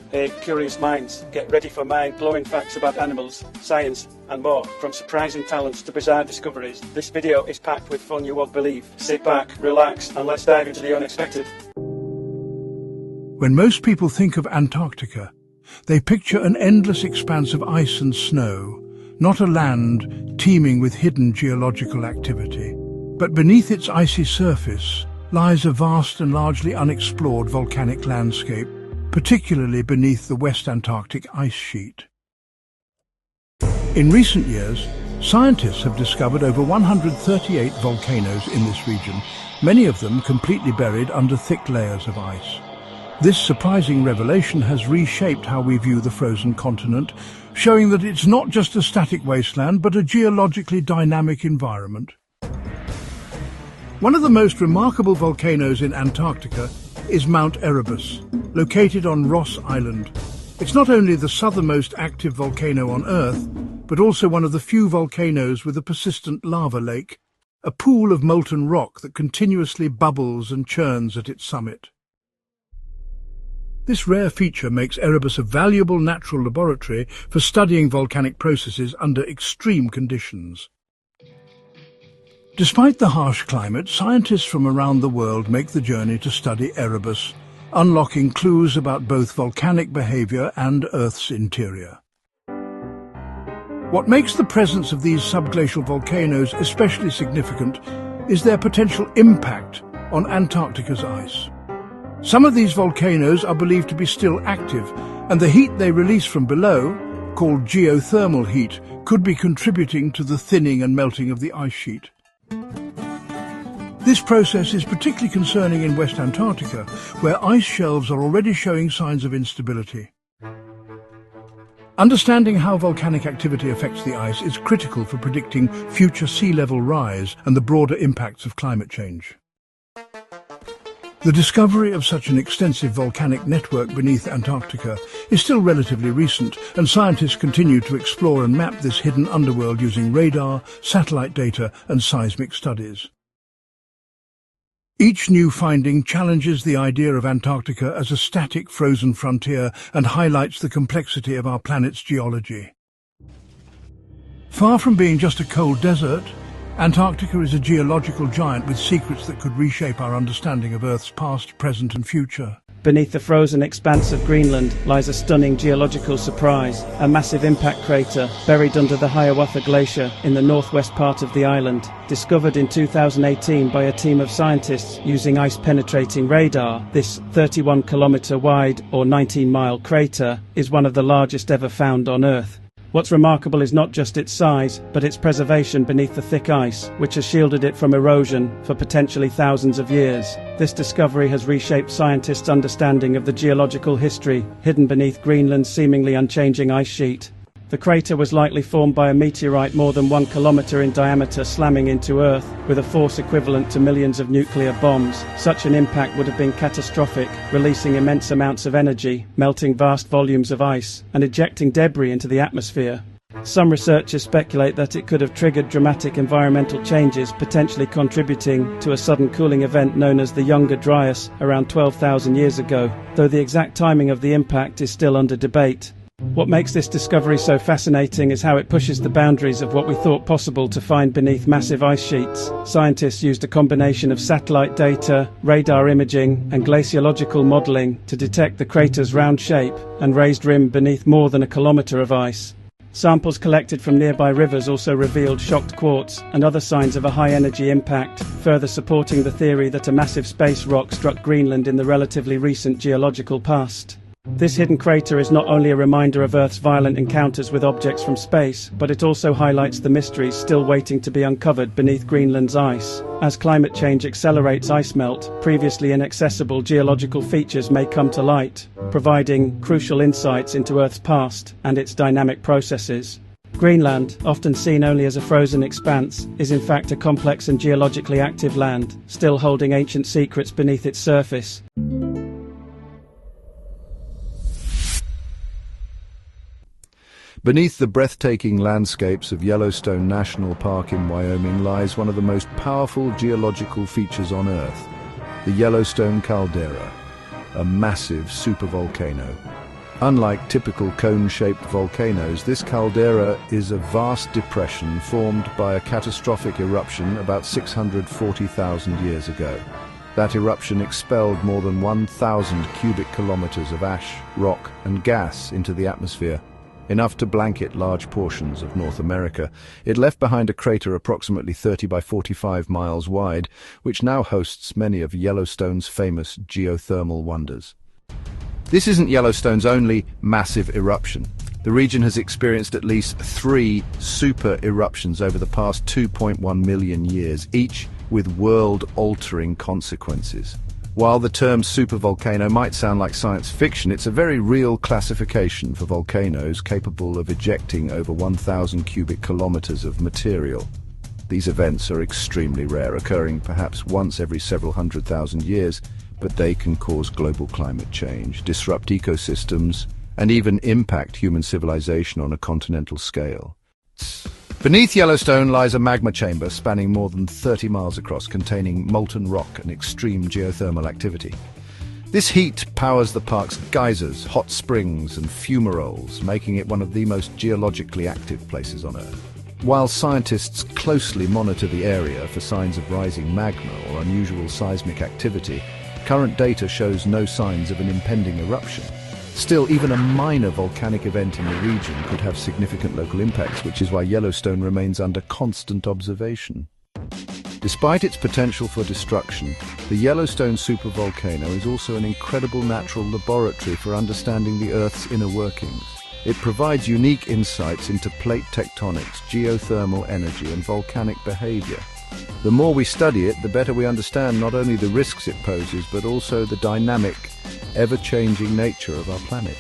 Hey, curious minds, get ready for mind-blowing facts about animals, science, and more. From surprising talents to bizarre discoveries, this video is packed with fun you won't believe. Sit back, relax, and let's dive into the unexpected. When most people think of Antarctica, they picture an endless expanse of ice and snow, not a land teeming with hidden geological activity. But beneath its icy surface lies a vast and largely unexplored volcanic landscape, particularly beneath the West Antarctic ice sheet. In recent years, scientists have discovered over 138 volcanoes in this region, many of them completely buried under thick layers of ice. This surprising revelation has reshaped how we view the frozen continent, showing that it's not just a static wasteland, but a geologically dynamic environment. One of the most remarkable volcanoes in Antarctica is Mount Erebus, located on Ross Island. It's not only the southernmost active volcano on Earth, but also one of the few volcanoes with a persistent lava lake, a pool of molten rock that continuously bubbles and churns at its summit. This rare feature makes Erebus a valuable natural laboratory for studying volcanic processes under extreme conditions. Despite the harsh climate, scientists from around the world make the journey to study Erebus, unlocking clues about both volcanic behavior and Earth's interior. What makes the presence of these subglacial volcanoes especially significant is their potential impact on Antarctica's ice. Some of these volcanoes are believed to be still active, and the heat they release from below, called geothermal heat, could be contributing to the thinning and melting of the ice sheet. This process is particularly concerning in West Antarctica, where ice shelves are already showing signs of instability. Understanding how volcanic activity affects the ice is critical for predicting future sea level rise and the broader impacts of climate change. The discovery of such an extensive volcanic network beneath Antarctica is still relatively recent, and scientists continue to explore and map this hidden underworld using radar, satellite data, and seismic studies. Each new finding challenges the idea of Antarctica as a static frozen frontier and highlights the complexity of our planet's geology. Far from being just a cold desert, Antarctica is a geological giant with secrets that could reshape our understanding of Earth's past, present and future. Beneath the frozen expanse of Greenland lies a stunning geological surprise, a massive impact crater buried under the Hiawatha Glacier in the northwest part of the island. Discovered in 2018 by a team of scientists using ice-penetrating radar, this 31-kilometre wide or 19-mile crater is one of the largest ever found on Earth. What's remarkable is not just its size, but its preservation beneath the thick ice, which has shielded it from erosion for potentially thousands of years. This discovery has reshaped scientists' understanding of the geological history hidden beneath Greenland's seemingly unchanging ice sheet. The crater was likely formed by a meteorite more than 1 kilometre in diameter slamming into Earth with a force equivalent to millions of nuclear bombs. Such an impact would have been catastrophic, releasing immense amounts of energy, melting vast volumes of ice, and ejecting debris into the atmosphere. Some researchers speculate that it could have triggered dramatic environmental changes, potentially contributing to a sudden cooling event known as the Younger Dryas around 12,000 years ago, though the exact timing of the impact is still under debate. What makes this discovery so fascinating is how it pushes the boundaries of what we thought possible to find beneath massive ice sheets. Scientists used a combination of satellite data, radar imaging, and glaciological modelling to detect the crater's round shape and raised rim beneath more than a kilometre of ice. Samples collected from nearby rivers also revealed shocked quartz and other signs of a high-energy impact, further supporting the theory that a massive space rock struck Greenland in the relatively recent geological past. This hidden crater is not only a reminder of Earth's violent encounters with objects from space, but it also highlights the mysteries still waiting to be uncovered beneath Greenland's ice. As climate change accelerates ice melt, previously inaccessible geological features may come to light, providing crucial insights into Earth's past and its dynamic processes. Greenland, often seen only as a frozen expanse, is in fact a complex and geologically active land, still holding ancient secrets beneath its surface. Beneath the breathtaking landscapes of Yellowstone National Park in Wyoming lies one of the most powerful geological features on Earth, the Yellowstone caldera, a massive supervolcano. Unlike typical cone-shaped volcanoes, this caldera is a vast depression formed by a catastrophic eruption about 640,000 years ago. That eruption expelled more than 1,000 cubic kilometers of ash, rock, and gas into the atmosphere, enough to blanket large portions of North America. It left behind a crater approximately 30 by 45 miles wide, which now hosts many of Yellowstone's famous geothermal wonders. This isn't Yellowstone's only massive eruption. The region has experienced at least 3 super eruptions over the past 2.1 million years, each with world-altering consequences. While the term supervolcano might sound like science fiction, it's a very real classification for volcanoes capable of ejecting over 1,000 cubic kilometers of material. These events are extremely rare, occurring perhaps once every several 100,000 years, but they can cause global climate change, disrupt ecosystems, and even impact human civilization on a continental scale. Beneath Yellowstone lies a magma chamber spanning more than 30 miles across, containing molten rock and extreme geothermal activity. This heat powers the park's geysers, hot springs, and fumaroles, making it one of the most geologically active places on Earth. While scientists closely monitor the area for signs of rising magma or unusual seismic activity, current data shows no signs of an impending eruption. Still, even a minor volcanic event in the region could have significant local impacts, which is why Yellowstone remains under constant observation. Despite its potential for destruction, the Yellowstone supervolcano is also an incredible natural laboratory for understanding the Earth's inner workings. It provides unique insights into plate tectonics, geothermal energy, and volcanic behavior. The more we study it, the better we understand not only the risks it poses, but also the dynamic, ever-changing nature of our planet.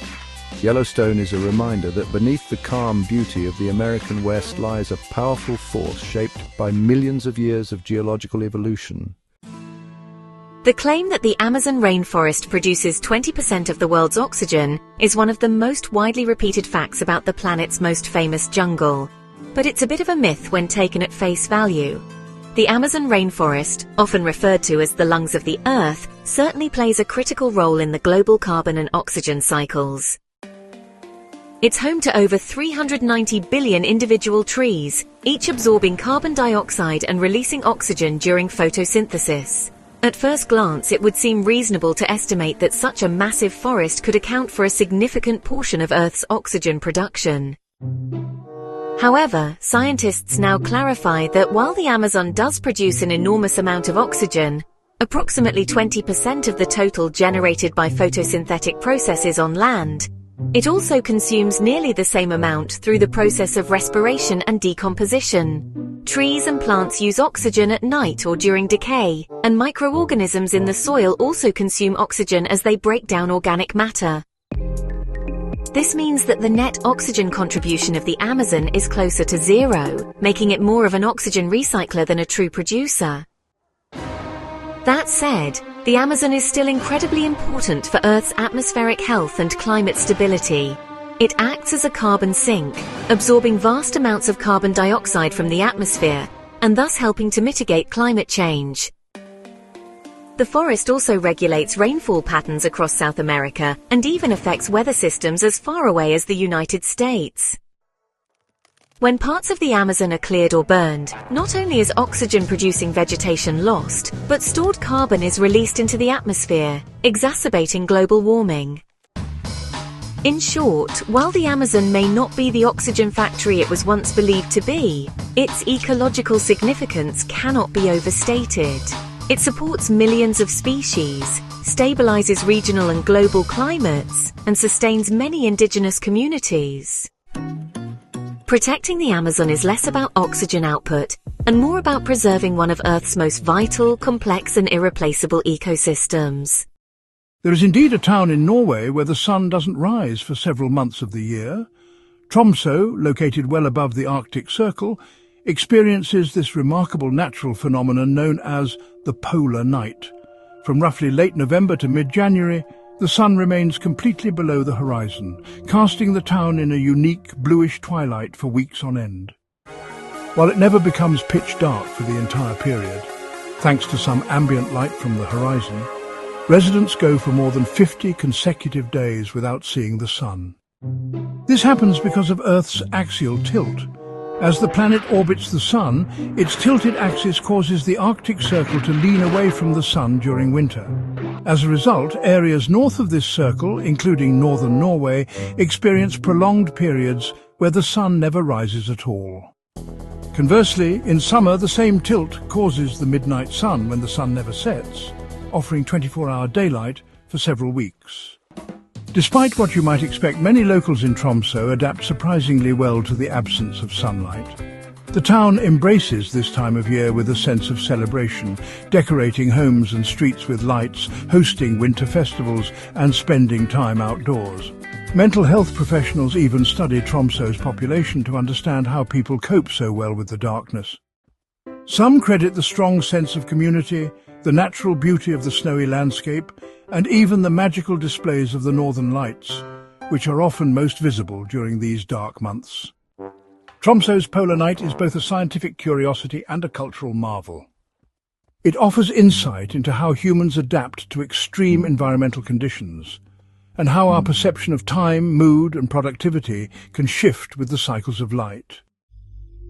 Yellowstone is a reminder that beneath the calm beauty of the American West lies a powerful force shaped by millions of years of geological evolution. The claim that the Amazon rainforest produces 20% of the world's oxygen is one of the most widely repeated facts about the planet's most famous jungle. But it's a bit of a myth when taken at face value. The Amazon rainforest, often referred to as the lungs of the Earth, certainly plays a critical role in the global carbon and oxygen cycles. It's home to over 390 billion individual trees, each absorbing carbon dioxide and releasing oxygen during photosynthesis. At first glance, it would seem reasonable to estimate that such a massive forest could account for a significant portion of Earth's oxygen production. However, scientists now clarify that while the Amazon does produce an enormous amount of oxygen, approximately 20% of the total generated by photosynthetic processes on land, it also consumes nearly the same amount through the process of respiration and decomposition. Trees and plants use oxygen at night or during decay, and microorganisms in the soil also consume oxygen as they break down organic matter. This means that the net oxygen contribution of the Amazon is closer to zero, making it more of an oxygen recycler than a true producer. That said, the Amazon is still incredibly important for Earth's atmospheric health and climate stability. It acts as a carbon sink, absorbing vast amounts of carbon dioxide from the atmosphere, and thus helping to mitigate climate change. The forest also regulates rainfall patterns across South America and even affects weather systems as far away as the United States. When parts of the Amazon are cleared or burned, not only is oxygen-producing vegetation lost, but stored carbon is released into the atmosphere, exacerbating global warming. In short, while the Amazon may not be the oxygen factory it was once believed to be, its ecological significance cannot be overstated. It supports millions of species, stabilizes regional and global climates, and sustains many indigenous communities. Protecting the Amazon is less about oxygen output and more about preserving one of Earth's most vital, complex, and irreplaceable ecosystems. There is indeed a town in Norway where the sun doesn't rise for several months of the year. Tromsø, located well above the Arctic Circle, experiences this remarkable natural phenomenon known as the polar night. From roughly late November to mid-January, the sun remains completely below the horizon, casting the town in a unique bluish twilight for weeks on end. While it never becomes pitch dark for the entire period, thanks to some ambient light from the horizon, Residents go for more than 50 consecutive days without seeing the sun. This happens because of Earth's axial tilt. As the planet orbits the sun, its tilted axis causes the Arctic Circle to lean away from the sun during winter. As a result, areas north of this circle, including northern Norway, experience prolonged periods where the sun never rises at all. Conversely, in summer, the same tilt causes the midnight sun when the sun never sets, offering 24-hour daylight for several weeks. Despite what you might expect, many locals in Tromsø adapt surprisingly well to the absence of sunlight. The town embraces this time of year with a sense of celebration, decorating homes and streets with lights, hosting winter festivals, and spending time outdoors. Mental health professionals even study Tromsø's population to understand how people cope so well with the darkness. Some credit the strong sense of community, the natural beauty of the snowy landscape, and even the magical displays of the northern lights, which are often most visible during these dark months. Tromsø's polar night is both a scientific curiosity and a cultural marvel. It offers insight into how humans adapt to extreme environmental conditions, and how our perception of time, mood, and productivity can shift with the cycles of light.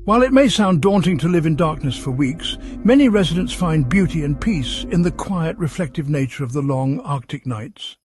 While it may sound daunting to live in darkness for weeks, many residents find beauty and peace in the quiet, reflective nature of the long Arctic nights.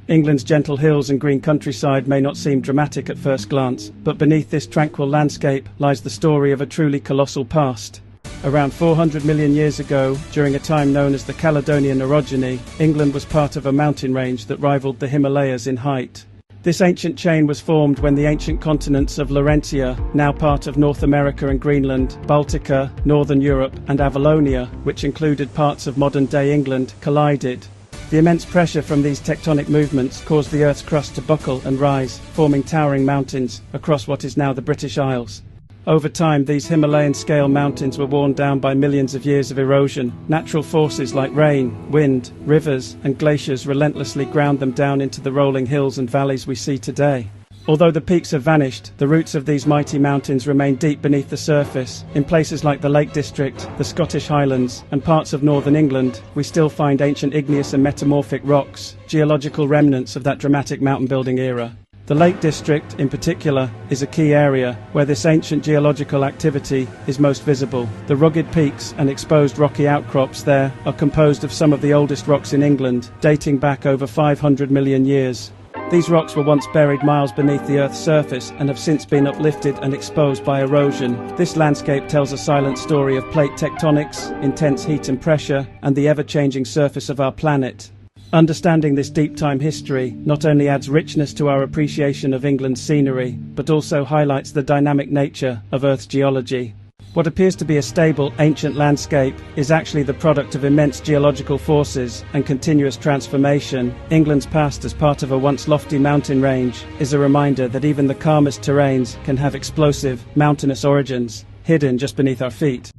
England's gentle hills and green countryside may not seem dramatic at first glance, but beneath this tranquil landscape lies the story of a truly colossal past. Around 400 million years ago, during a time known as the Caledonian Orogeny, England was part of a mountain range that rivaled the Himalayas in height. This ancient chain was formed when the ancient continents of Laurentia, now part of North America and Greenland, Baltica, Northern Europe and Avalonia, which included parts of modern-day England, collided. The immense pressure from these tectonic movements caused the Earth's crust to buckle and rise, forming towering mountains across what is now the British Isles. Over time, these Himalayan-scale mountains were worn down by millions of years of erosion. Natural forces like rain, wind, rivers and glaciers relentlessly ground them down into the rolling hills and valleys we see today. Although the peaks have vanished, the roots of these mighty mountains remain deep beneath the surface. In places like the Lake District, the Scottish Highlands and parts of northern England, we still find ancient igneous and metamorphic rocks, geological remnants of that dramatic mountain-building era. The Lake District, in particular, is a key area where this ancient geological activity is most visible. The rugged peaks and exposed rocky outcrops there are composed of some of the oldest rocks in England, dating back over 500 million years. These rocks were once buried miles beneath the Earth's surface and have since been uplifted and exposed by erosion. This landscape tells a silent story of plate tectonics, intense heat and pressure, and the ever-changing surface of our planet. Understanding this deep-time history not only adds richness to our appreciation of England's scenery, but also highlights the dynamic nature of Earth's geology. What appears to be a stable, ancient landscape is actually the product of immense geological forces and continuous transformation. England's past as part of a once lofty mountain range is a reminder that even the calmest terrains can have explosive, mountainous origins, hidden just beneath our feet.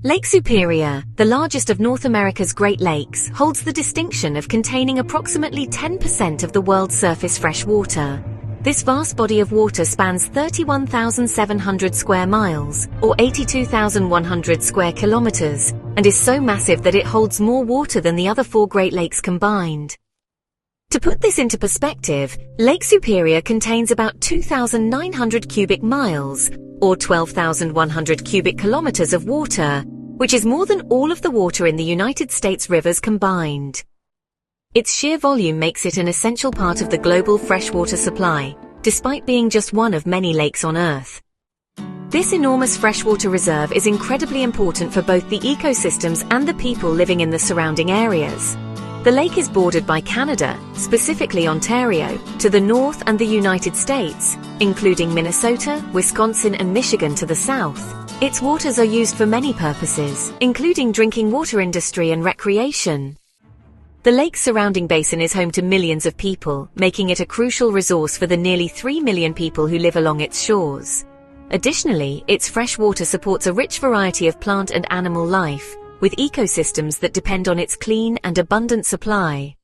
Lake Superior, the largest of North America's Great Lakes, holds the distinction of containing approximately 10% of the world's surface fresh water. This vast body of water spans 31,700 square miles, or 82,100 square kilometers, and is so massive that it holds more water than the other four Great Lakes combined. To put this into perspective, Lake Superior contains about 2,900 cubic miles, or 12,100 cubic kilometers of water, which is more than all of the water in the United States rivers combined. Its sheer volume makes it an essential part of the global freshwater supply, despite being just one of many lakes on Earth. This enormous freshwater reserve is incredibly important for both the ecosystems and the people living in the surrounding areas. The lake is bordered by Canada, specifically Ontario, to the north and the United States, including Minnesota, Wisconsin and Michigan to the south. Its waters are used for many purposes, including drinking water industry and recreation. The lake's surrounding basin is home to millions of people, making it a crucial resource for the nearly 3 million people who live along its shores. Additionally, its fresh water supports a rich variety of plant and animal life, with ecosystems that depend on its clean and abundant supply.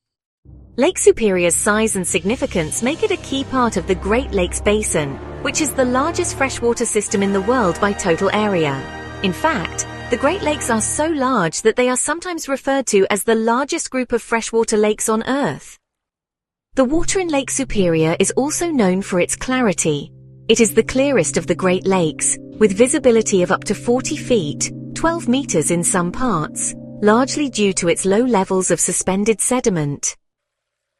Lake Superior's size and significance make it a key part of the Great Lakes Basin, which is the largest freshwater system in the world by total area. In fact, The Great Lakes are so large that they are sometimes referred to as the largest group of freshwater lakes on Earth. The water in Lake Superior is also known for its clarity. It is the clearest of the Great Lakes, with visibility of up to 40 feet, 12 meters in some parts, largely due to its low levels of suspended sediment.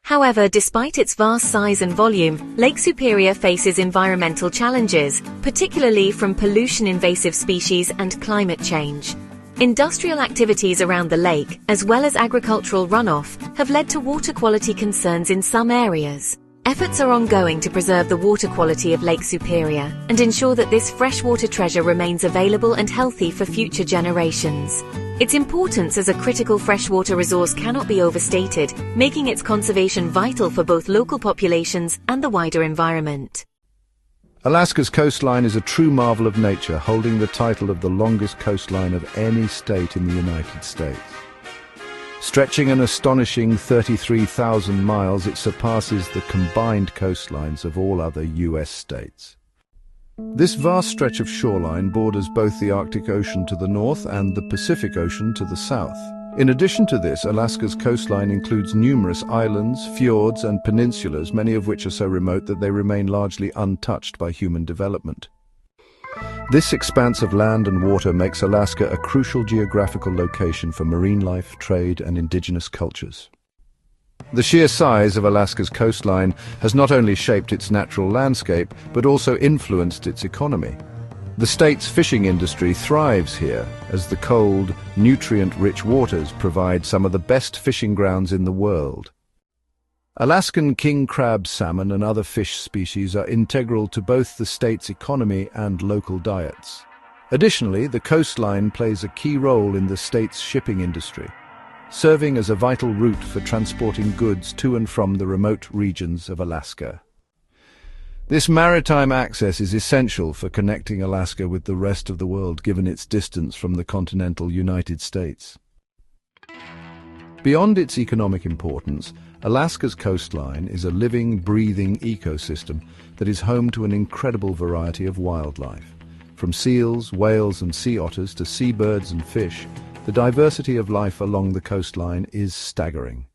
However, despite its vast size and volume, Lake Superior faces environmental challenges, particularly from pollution-invasive species and climate change. Industrial activities around the lake, as well as agricultural runoff, have led to water quality concerns in some areas. Efforts are ongoing to preserve the water quality of Lake Superior and ensure that this freshwater treasure remains available and healthy for future generations. Its importance as a critical freshwater resource cannot be overstated, making its conservation vital for both local populations and the wider environment. Alaska's coastline is a true marvel of nature, holding the title of the longest coastline of any state in the United States. Stretching an astonishing 33,000 miles, it surpasses the combined coastlines of all other US states. This vast stretch of shoreline borders both the Arctic Ocean to the north and the Pacific Ocean to the south. In addition to this, Alaska's coastline includes numerous islands, fjords, and peninsulas, many of which are so remote that they remain largely untouched by human development. This expanse of land and water makes Alaska a crucial geographical location for marine life, trade, and indigenous cultures. The sheer size of Alaska's coastline has not only shaped its natural landscape, but also influenced its economy. The state's fishing industry thrives here, as the cold, nutrient-rich waters provide some of the best fishing grounds in the world. Alaskan king crab salmon and other fish species are integral to both the state's economy and local diets. Additionally, the coastline plays a key role in the state's shipping industry, serving as a vital route for transporting goods to and from the remote regions of Alaska. This maritime access is essential for connecting Alaska with the rest of the world, given its distance from the continental United States. Beyond its economic importance, Alaska's coastline is a living, breathing ecosystem that is home to an incredible variety of wildlife. From seals, whales, and sea otters to seabirds and fish, the diversity of life along the coastline is staggering.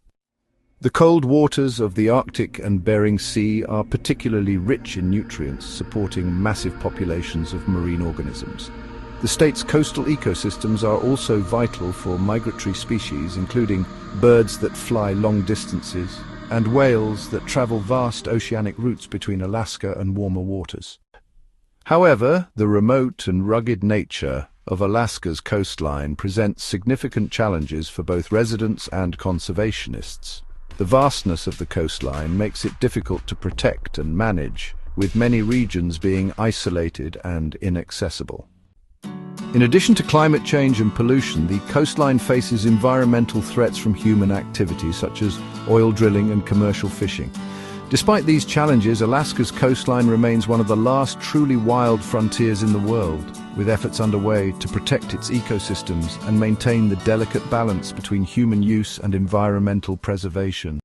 The cold waters of the Arctic and Bering Sea are particularly rich in nutrients, supporting massive populations of marine organisms. The state's coastal ecosystems are also vital for migratory species, including birds that fly long distances and whales that travel vast oceanic routes between Alaska and warmer waters. However, the remote and rugged nature of Alaska's coastline presents significant challenges for both residents and conservationists. The vastness of the coastline makes it difficult to protect and manage, with many regions being isolated and inaccessible. In addition to climate change and pollution, the coastline faces environmental threats from human activities such as oil drilling and commercial fishing. Despite these challenges, Alaska's coastline remains one of the last truly wild frontiers in the world, with efforts underway to protect its ecosystems and maintain the delicate balance between human use and environmental preservation.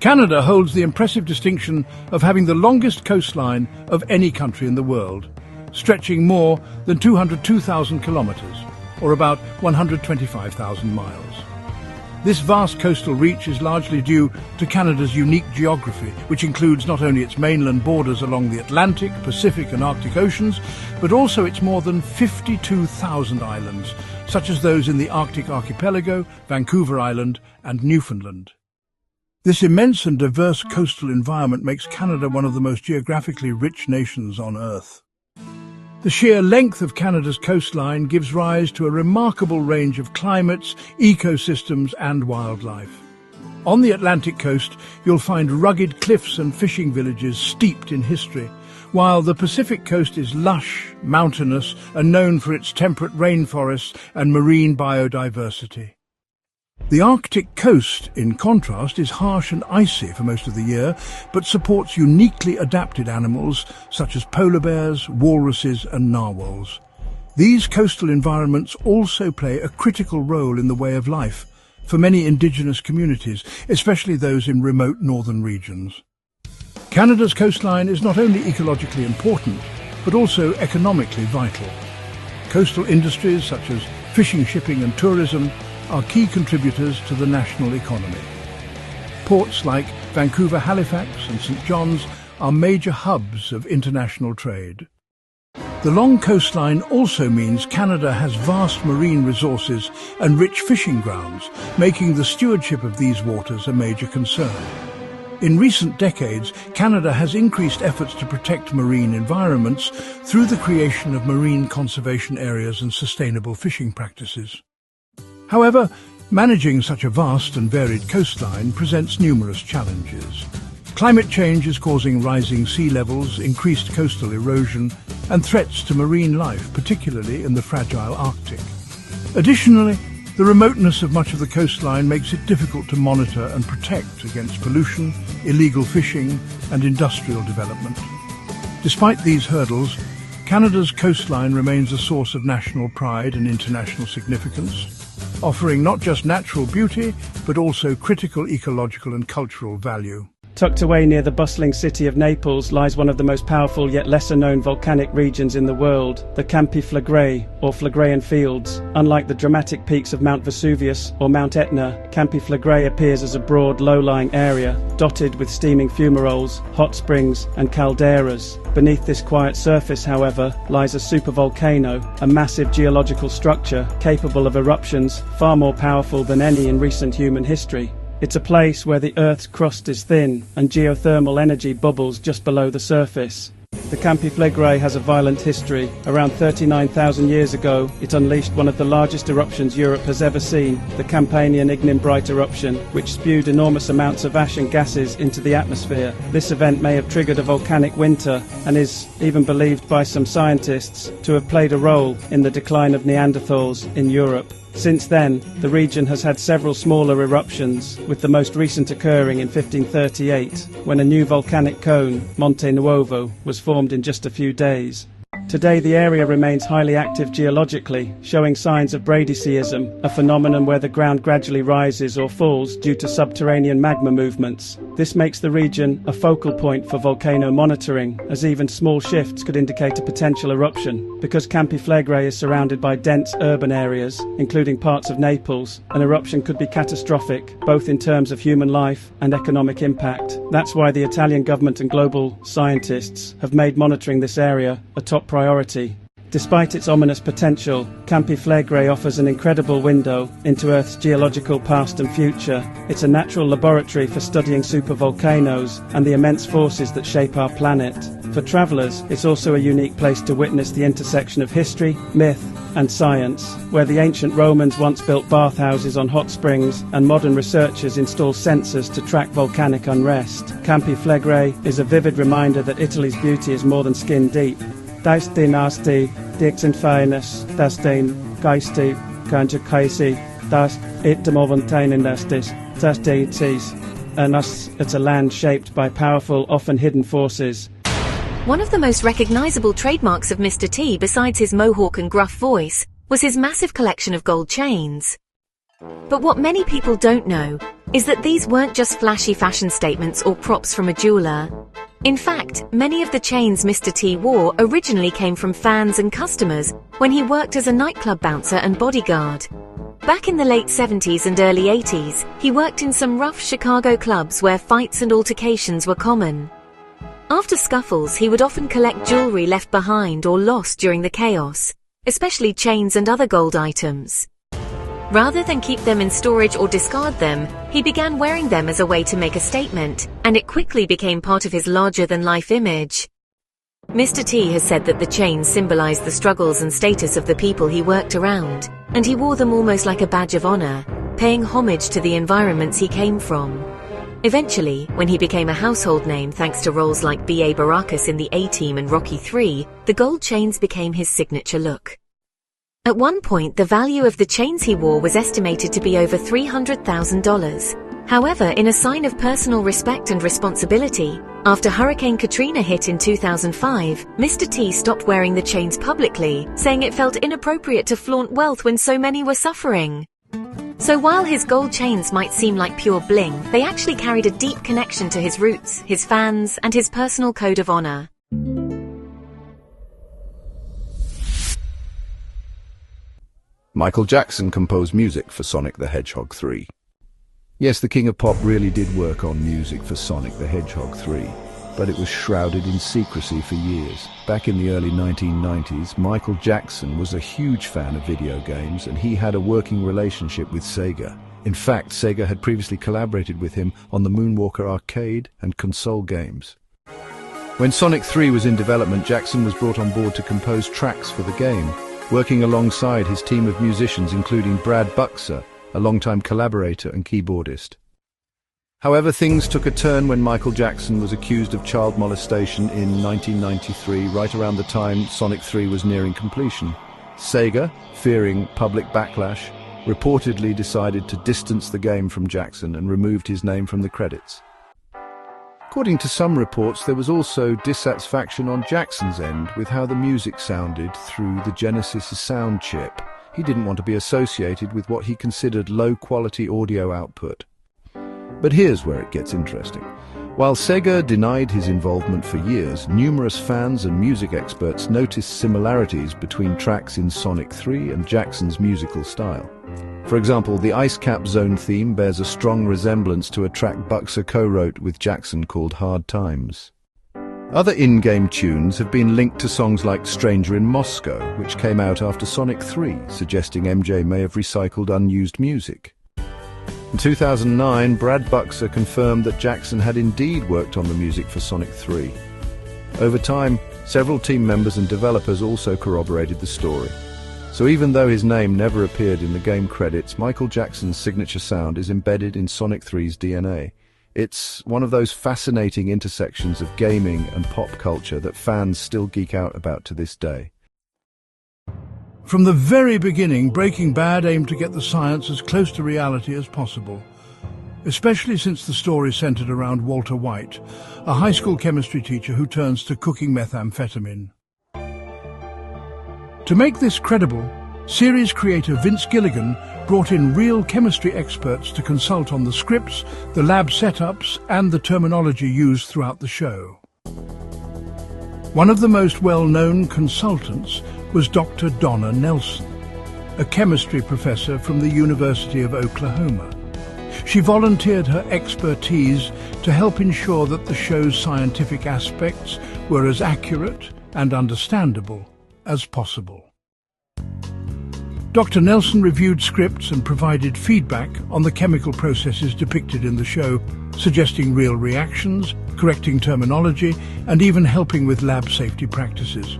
Canada holds the impressive distinction of having the longest coastline of any country in the world, stretching more than 202,000 kilometers, or about 125,000 miles. This vast coastal reach is largely due to Canada's unique geography, which includes not only its mainland borders along the Atlantic, Pacific and Arctic Oceans, but also its more than 52,000 islands, such as those in the Arctic archipelago, Vancouver Island and Newfoundland. This immense and diverse coastal environment makes Canada one of the most geographically rich nations on Earth. The sheer length of Canada's coastline gives rise to a remarkable range of climates, ecosystems and wildlife. On the Atlantic coast, you'll find rugged cliffs and fishing villages steeped in history, while the Pacific coast is lush, mountainous and known for its temperate rainforests and marine biodiversity. The Arctic coast, in contrast, is harsh and icy for most of the year, but supports uniquely adapted animals such as polar bears, walruses and narwhals. These coastal environments also play a critical role in the way of life for many indigenous communities, especially those in remote northern regions. Canada's coastline is not only ecologically important, but also economically vital. Coastal industries such as fishing, shipping and tourism are key contributors to the national economy. Ports like Vancouver, Halifax and St. John's are major hubs of international trade. The long coastline also means Canada has vast marine resources and rich fishing grounds, making the stewardship of these waters a major concern. In recent decades, Canada has increased efforts to protect marine environments through the creation of marine conservation areas and sustainable fishing practices. However, managing such a vast and varied coastline presents numerous challenges. Climate change is causing rising sea levels, increased coastal erosion, and threats to marine life, particularly in the fragile Arctic. Additionally, the remoteness of much of the coastline makes it difficult to monitor and protect against pollution, illegal fishing, and industrial development. Despite these hurdles, Canada's coastline remains a source of national pride and international significance, offering not just natural beauty, but also critical ecological and cultural value. Tucked away near the bustling city of Naples lies one of the most powerful yet lesser-known volcanic regions in the world, the Campi Flegrei, or Phlegreian Fields. Unlike the dramatic peaks of Mount Vesuvius or Mount Etna, Campi Flegrei appears as a broad, low-lying area, dotted with steaming fumaroles, hot springs and calderas. Beneath this quiet surface, however, lies a supervolcano, a massive geological structure capable of eruptions far more powerful than any in recent human history. It's a place where the Earth's crust is thin and geothermal energy bubbles just below the surface. The Campi Flegrei has a violent history. Around 39,000 years ago, it unleashed one of the largest eruptions Europe has ever seen, the Campanian Ignimbrite eruption, which spewed enormous amounts of ash and gases into the atmosphere. This event may have triggered a volcanic winter and is even believed by some scientists to have played a role in the decline of Neanderthals in Europe. Since then, the region has had several smaller eruptions, with the most recent occurring in 1538, when a new volcanic cone, Monte Nuovo, was formed in just a few days. Today the area remains highly active geologically, showing signs of bradyseism, a phenomenon where the ground gradually rises or falls due to subterranean magma movements. This makes the region a focal point for volcano monitoring, as even small shifts could indicate a potential eruption. Because Campi Flegrei is surrounded by dense urban areas, including parts of Naples, an eruption could be catastrophic, both in terms of human life and economic impact. That's why the Italian government and global scientists have made monitoring this area a top priority. Despite its ominous potential, Campi Flegrei offers an incredible window into Earth's geological past and future. It's a natural laboratory for studying supervolcanoes and the immense forces that shape our planet. For travellers, it's also a unique place to witness the intersection of history, myth and science, where the ancient Romans once built bathhouses on hot springs and modern researchers install sensors to track volcanic unrest. Campi Flegrei is a vivid reminder that Italy's beauty is more than skin deep. Das den asti, dixin finus, das den geisti, kanja kaisi, das it demoventain dastis, das deities, and thus it's a land shaped by powerful, often hidden forces. One of the most recognizable trademarks of Mr. T, besides his mohawk and gruff voice, was his massive collection of gold chains. But what many people don't know is that these weren't just flashy fashion statements or props from a jeweler. In fact, many of the chains Mr. T wore originally came from fans and customers when he worked as a nightclub bouncer and bodyguard. Back in the late 70s and early 80s, he worked in some rough Chicago clubs where fights and altercations were common. After scuffles, he would often collect jewelry left behind or lost during the chaos, especially chains and other gold items. Rather than keep them in storage or discard them, he began wearing them as a way to make a statement, and it quickly became part of his larger-than-life image. Mr. T has said that the chains symbolized the struggles and status of the people he worked around, and he wore them almost like a badge of honor, paying homage to the environments he came from. Eventually, when he became a household name thanks to roles like B.A. Baracus in the A-Team and Rocky III, the gold chains became his signature look. At one point, the value of the chains he wore was estimated to be over $300,000. However, in a sign of personal respect and responsibility, after Hurricane Katrina hit in 2005, Mr. T stopped wearing the chains publicly, saying it felt inappropriate to flaunt wealth when so many were suffering. So while his gold chains might seem like pure bling, they actually carried a deep connection to his roots, his fans, and his personal code of honor. Michael Jackson composed music for Sonic the Hedgehog 3. Yes, the King of Pop really did work on music for Sonic the Hedgehog 3, but it was shrouded in secrecy for years. Back in the early 1990s, Michael Jackson was a huge fan of video games, and he had a working relationship with Sega. In fact, Sega had previously collaborated with him on the Moonwalker arcade and console games. When Sonic 3 was in development, Jackson was brought on board to compose tracks for the game, working alongside his team of musicians including Brad Buxer, a longtime collaborator and keyboardist. However, things took a turn when Michael Jackson was accused of child molestation in 1993, right around the time Sonic 3 was nearing completion. Sega, fearing public backlash, reportedly decided to distance the game from Jackson and removed his name from the credits. According to some reports, there was also dissatisfaction on Jackson's end with how the music sounded through the Genesis sound chip. He didn't want to be associated with what he considered low-quality audio output. But here's where it gets interesting. While Sega denied his involvement for years, numerous fans and music experts noticed similarities between tracks in Sonic 3 and Jackson's musical style. For example, the Ice Cap Zone theme bears a strong resemblance to a track Buxer co-wrote with Jackson called Hard Times. Other in-game tunes have been linked to songs like Stranger in Moscow, which came out after Sonic 3, suggesting MJ may have recycled unused music. In 2009, Brad Buxer confirmed that Jackson had indeed worked on the music for Sonic 3. Over time, several team members and developers also corroborated the story. So even though his name never appeared in the game credits, Michael Jackson's signature sound is embedded in Sonic 3's DNA. It's one of those fascinating intersections of gaming and pop culture that fans still geek out about to this day. From the very beginning, Breaking Bad aimed to get the science as close to reality as possible, especially since the story centered around Walter White, a high school chemistry teacher who turns to cooking methamphetamine. To make this credible, series creator Vince Gilligan brought in real chemistry experts to consult on the scripts, the lab setups, and the terminology used throughout the show. One of the most well-known consultants was Dr. Donna Nelson, a chemistry professor from the University of Oklahoma. She volunteered her expertise to help ensure that the show's scientific aspects were as accurate and understandable as possible. Dr. Nelson reviewed scripts and provided feedback on the chemical processes depicted in the show, suggesting real reactions, correcting terminology, and even helping with lab safety practices.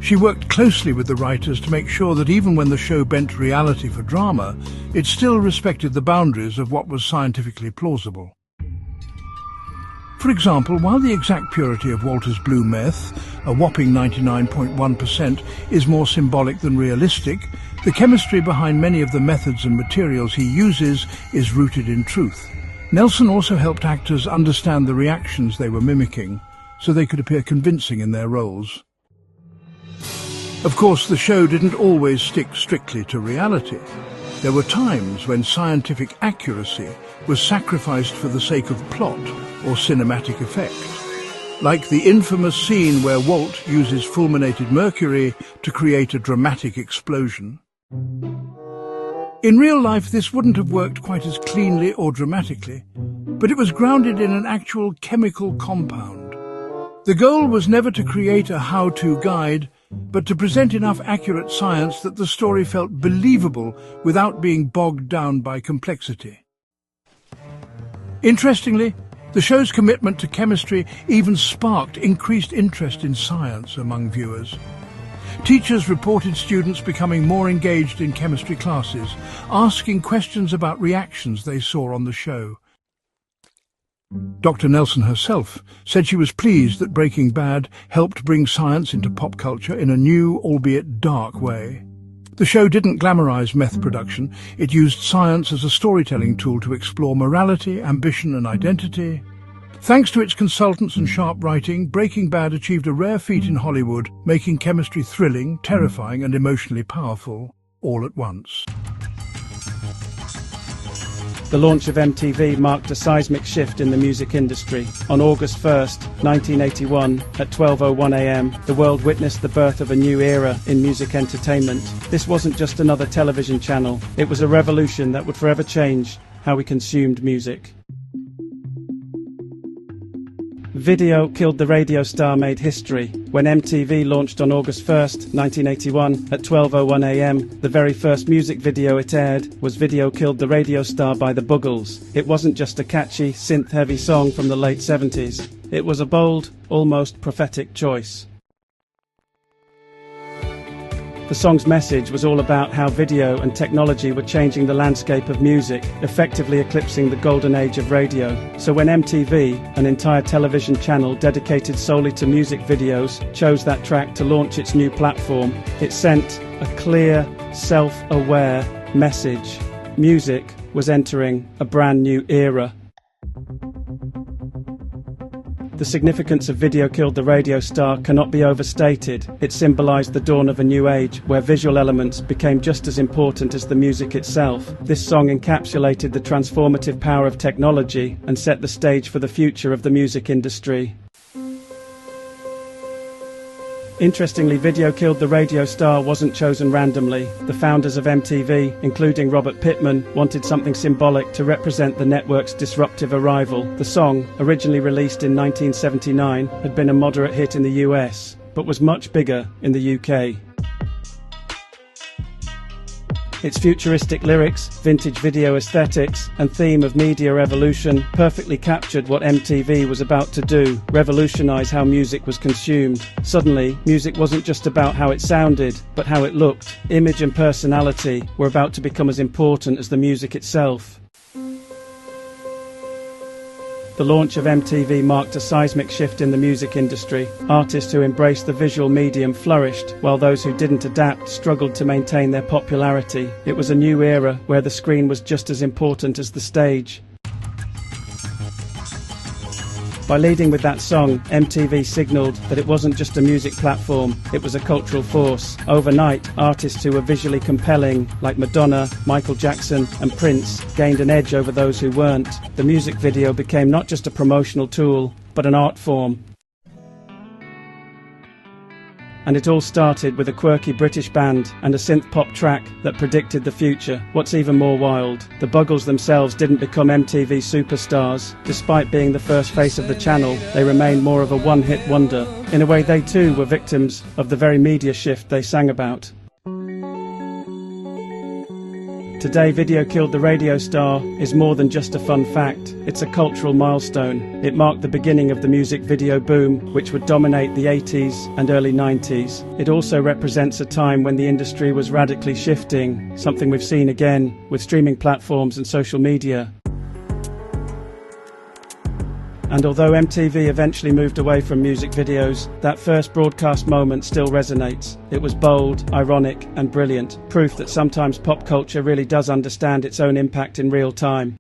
She worked closely with the writers to make sure that even when the show bent reality for drama, it still respected the boundaries of what was scientifically plausible. For example, while the exact purity of Walter's blue meth, a whopping 99.1%, is more symbolic than realistic, the chemistry behind many of the methods and materials he uses is rooted in truth. Nelson also helped actors understand the reactions they were mimicking, so they could appear convincing in their roles. Of course, the show didn't always stick strictly to reality. There were times when scientific accuracy was sacrificed for the sake of plot or cinematic effect, like the infamous scene where Walt uses fulminated mercury to create a dramatic explosion. In real life, this wouldn't have worked quite as cleanly or dramatically, but it was grounded in an actual chemical compound. The goal was never to create a how-to guide, but to present enough accurate science that the story felt believable without being bogged down by complexity. Interestingly, the show's commitment to chemistry even sparked increased interest in science among viewers. Teachers reported students becoming more engaged in chemistry classes, asking questions about reactions they saw on the show. Dr. Nelson herself said she was pleased that Breaking Bad helped bring science into pop culture in a new, albeit dark way. The show didn't glamorize meth production. It used science as a storytelling tool to explore morality, ambition, and identity. Thanks to its consultants and sharp writing, Breaking Bad achieved a rare feat in Hollywood, making chemistry thrilling, terrifying, and emotionally powerful all at once. The launch of MTV marked a seismic shift in the music industry. On August 1st, 1981, at 12:01 a.m., the world witnessed the birth of a new era in music entertainment. This wasn't just another television channel. It was a revolution that would forever change how we consumed music. Video Killed the Radio Star made history. When MTV launched on August 1st, 1981, at 12:01 a.m., the very first music video it aired was Video Killed the Radio Star by the Buggles. It wasn't just a catchy, synth-heavy song from the late 70s. It was a bold, almost prophetic choice. The song's message was all about how video and technology were changing the landscape of music, effectively eclipsing the golden age of radio. So when MTV, an entire television channel dedicated solely to music videos, chose that track to launch its new platform, it sent a clear, self-aware message. Music was entering a brand new era. The significance of Video Killed the Radio Star cannot be overstated. It symbolized the dawn of a new age, where visual elements became just as important as the music itself. This song encapsulated the transformative power of technology and set the stage for the future of the music industry. Interestingly, Video Killed the Radio Star wasn't chosen randomly. The founders of MTV, including Robert Pittman, wanted something symbolic to represent the network's disruptive arrival. The song, originally released in 1979, had been a moderate hit in the US, but was much bigger in the UK. Its futuristic lyrics, vintage video aesthetics, and theme of media evolution perfectly captured what MTV was about to do, revolutionize how music was consumed. Suddenly, music wasn't just about how it sounded, but how it looked. Image and personality were about to become as important as the music itself. The launch of MTV marked a seismic shift in the music industry. Artists who embraced the visual medium flourished, while those who didn't adapt struggled to maintain their popularity. It was a new era where the screen was just as important as the stage. By leading with that song, MTV signaled that it wasn't just a music platform, it was a cultural force. Overnight, artists who were visually compelling, like Madonna, Michael Jackson, and Prince, gained an edge over those who weren't. The music video became not just a promotional tool, but an art form. And it all started with a quirky British band and a synth-pop track that predicted the future. What's even more wild, the Buggles themselves didn't become MTV superstars. Despite being the first face of the channel, they remained more of a one-hit wonder. In a way, they too were victims of the very media shift they sang about. Today, Video Killed the Radio Star is more than just a fun fact. It's a cultural milestone. It marked the beginning of the music video boom, which would dominate the 80s and early 90s. It also represents a time when the industry was radically shifting, something we've seen again with streaming platforms and social media. And although MTV eventually moved away from music videos, that first broadcast moment still resonates. It was bold, ironic, and brilliant, proof that sometimes pop culture really does understand its own impact in real time.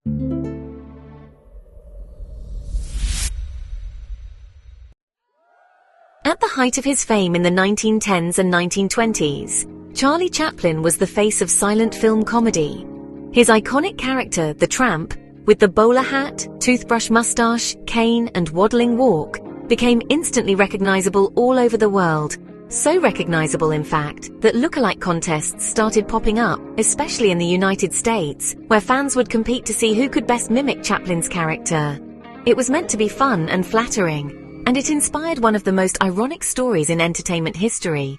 At the height of his fame in the 1910s and 1920s, Charlie Chaplin was the face of silent film comedy. His iconic character, the Tramp, with the bowler hat, toothbrush mustache, cane, and waddling walk, became instantly recognizable all over the world. So recognizable, in fact, that lookalike contests started popping up, especially in the United States, where fans would compete to see who could best mimic Chaplin's character. It was meant to be fun and flattering, and it inspired one of the most ironic stories in entertainment history.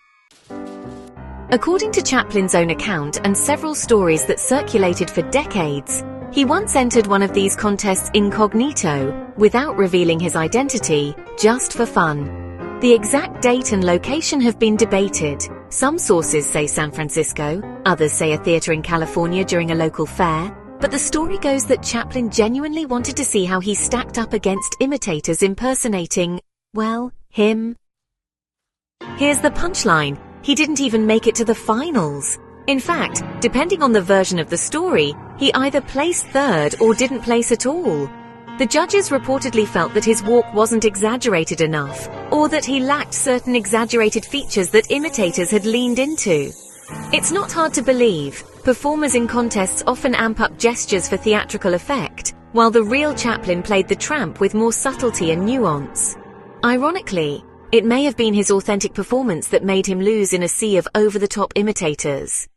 According to Chaplin's own account and several stories that circulated for decades, he once entered one of these contests incognito, without revealing his identity, just for fun. The exact date and location have been debated. Some sources say San Francisco, others say a theater in California during a local fair, but the story goes that Chaplin genuinely wanted to see how he stacked up against imitators impersonating, well, him. Here's the punchline: he didn't even make it to the finals. In fact, depending on the version of the story, he either placed third or didn't place at all. The judges reportedly felt that his walk wasn't exaggerated enough, or that he lacked certain exaggerated features that imitators had leaned into. It's not hard to believe. Performers in contests often amp up gestures for theatrical effect, while the real Chaplin played the tramp with more subtlety and nuance. Ironically, it may have been his authentic performance that made him lose in a sea of over-the-top imitators.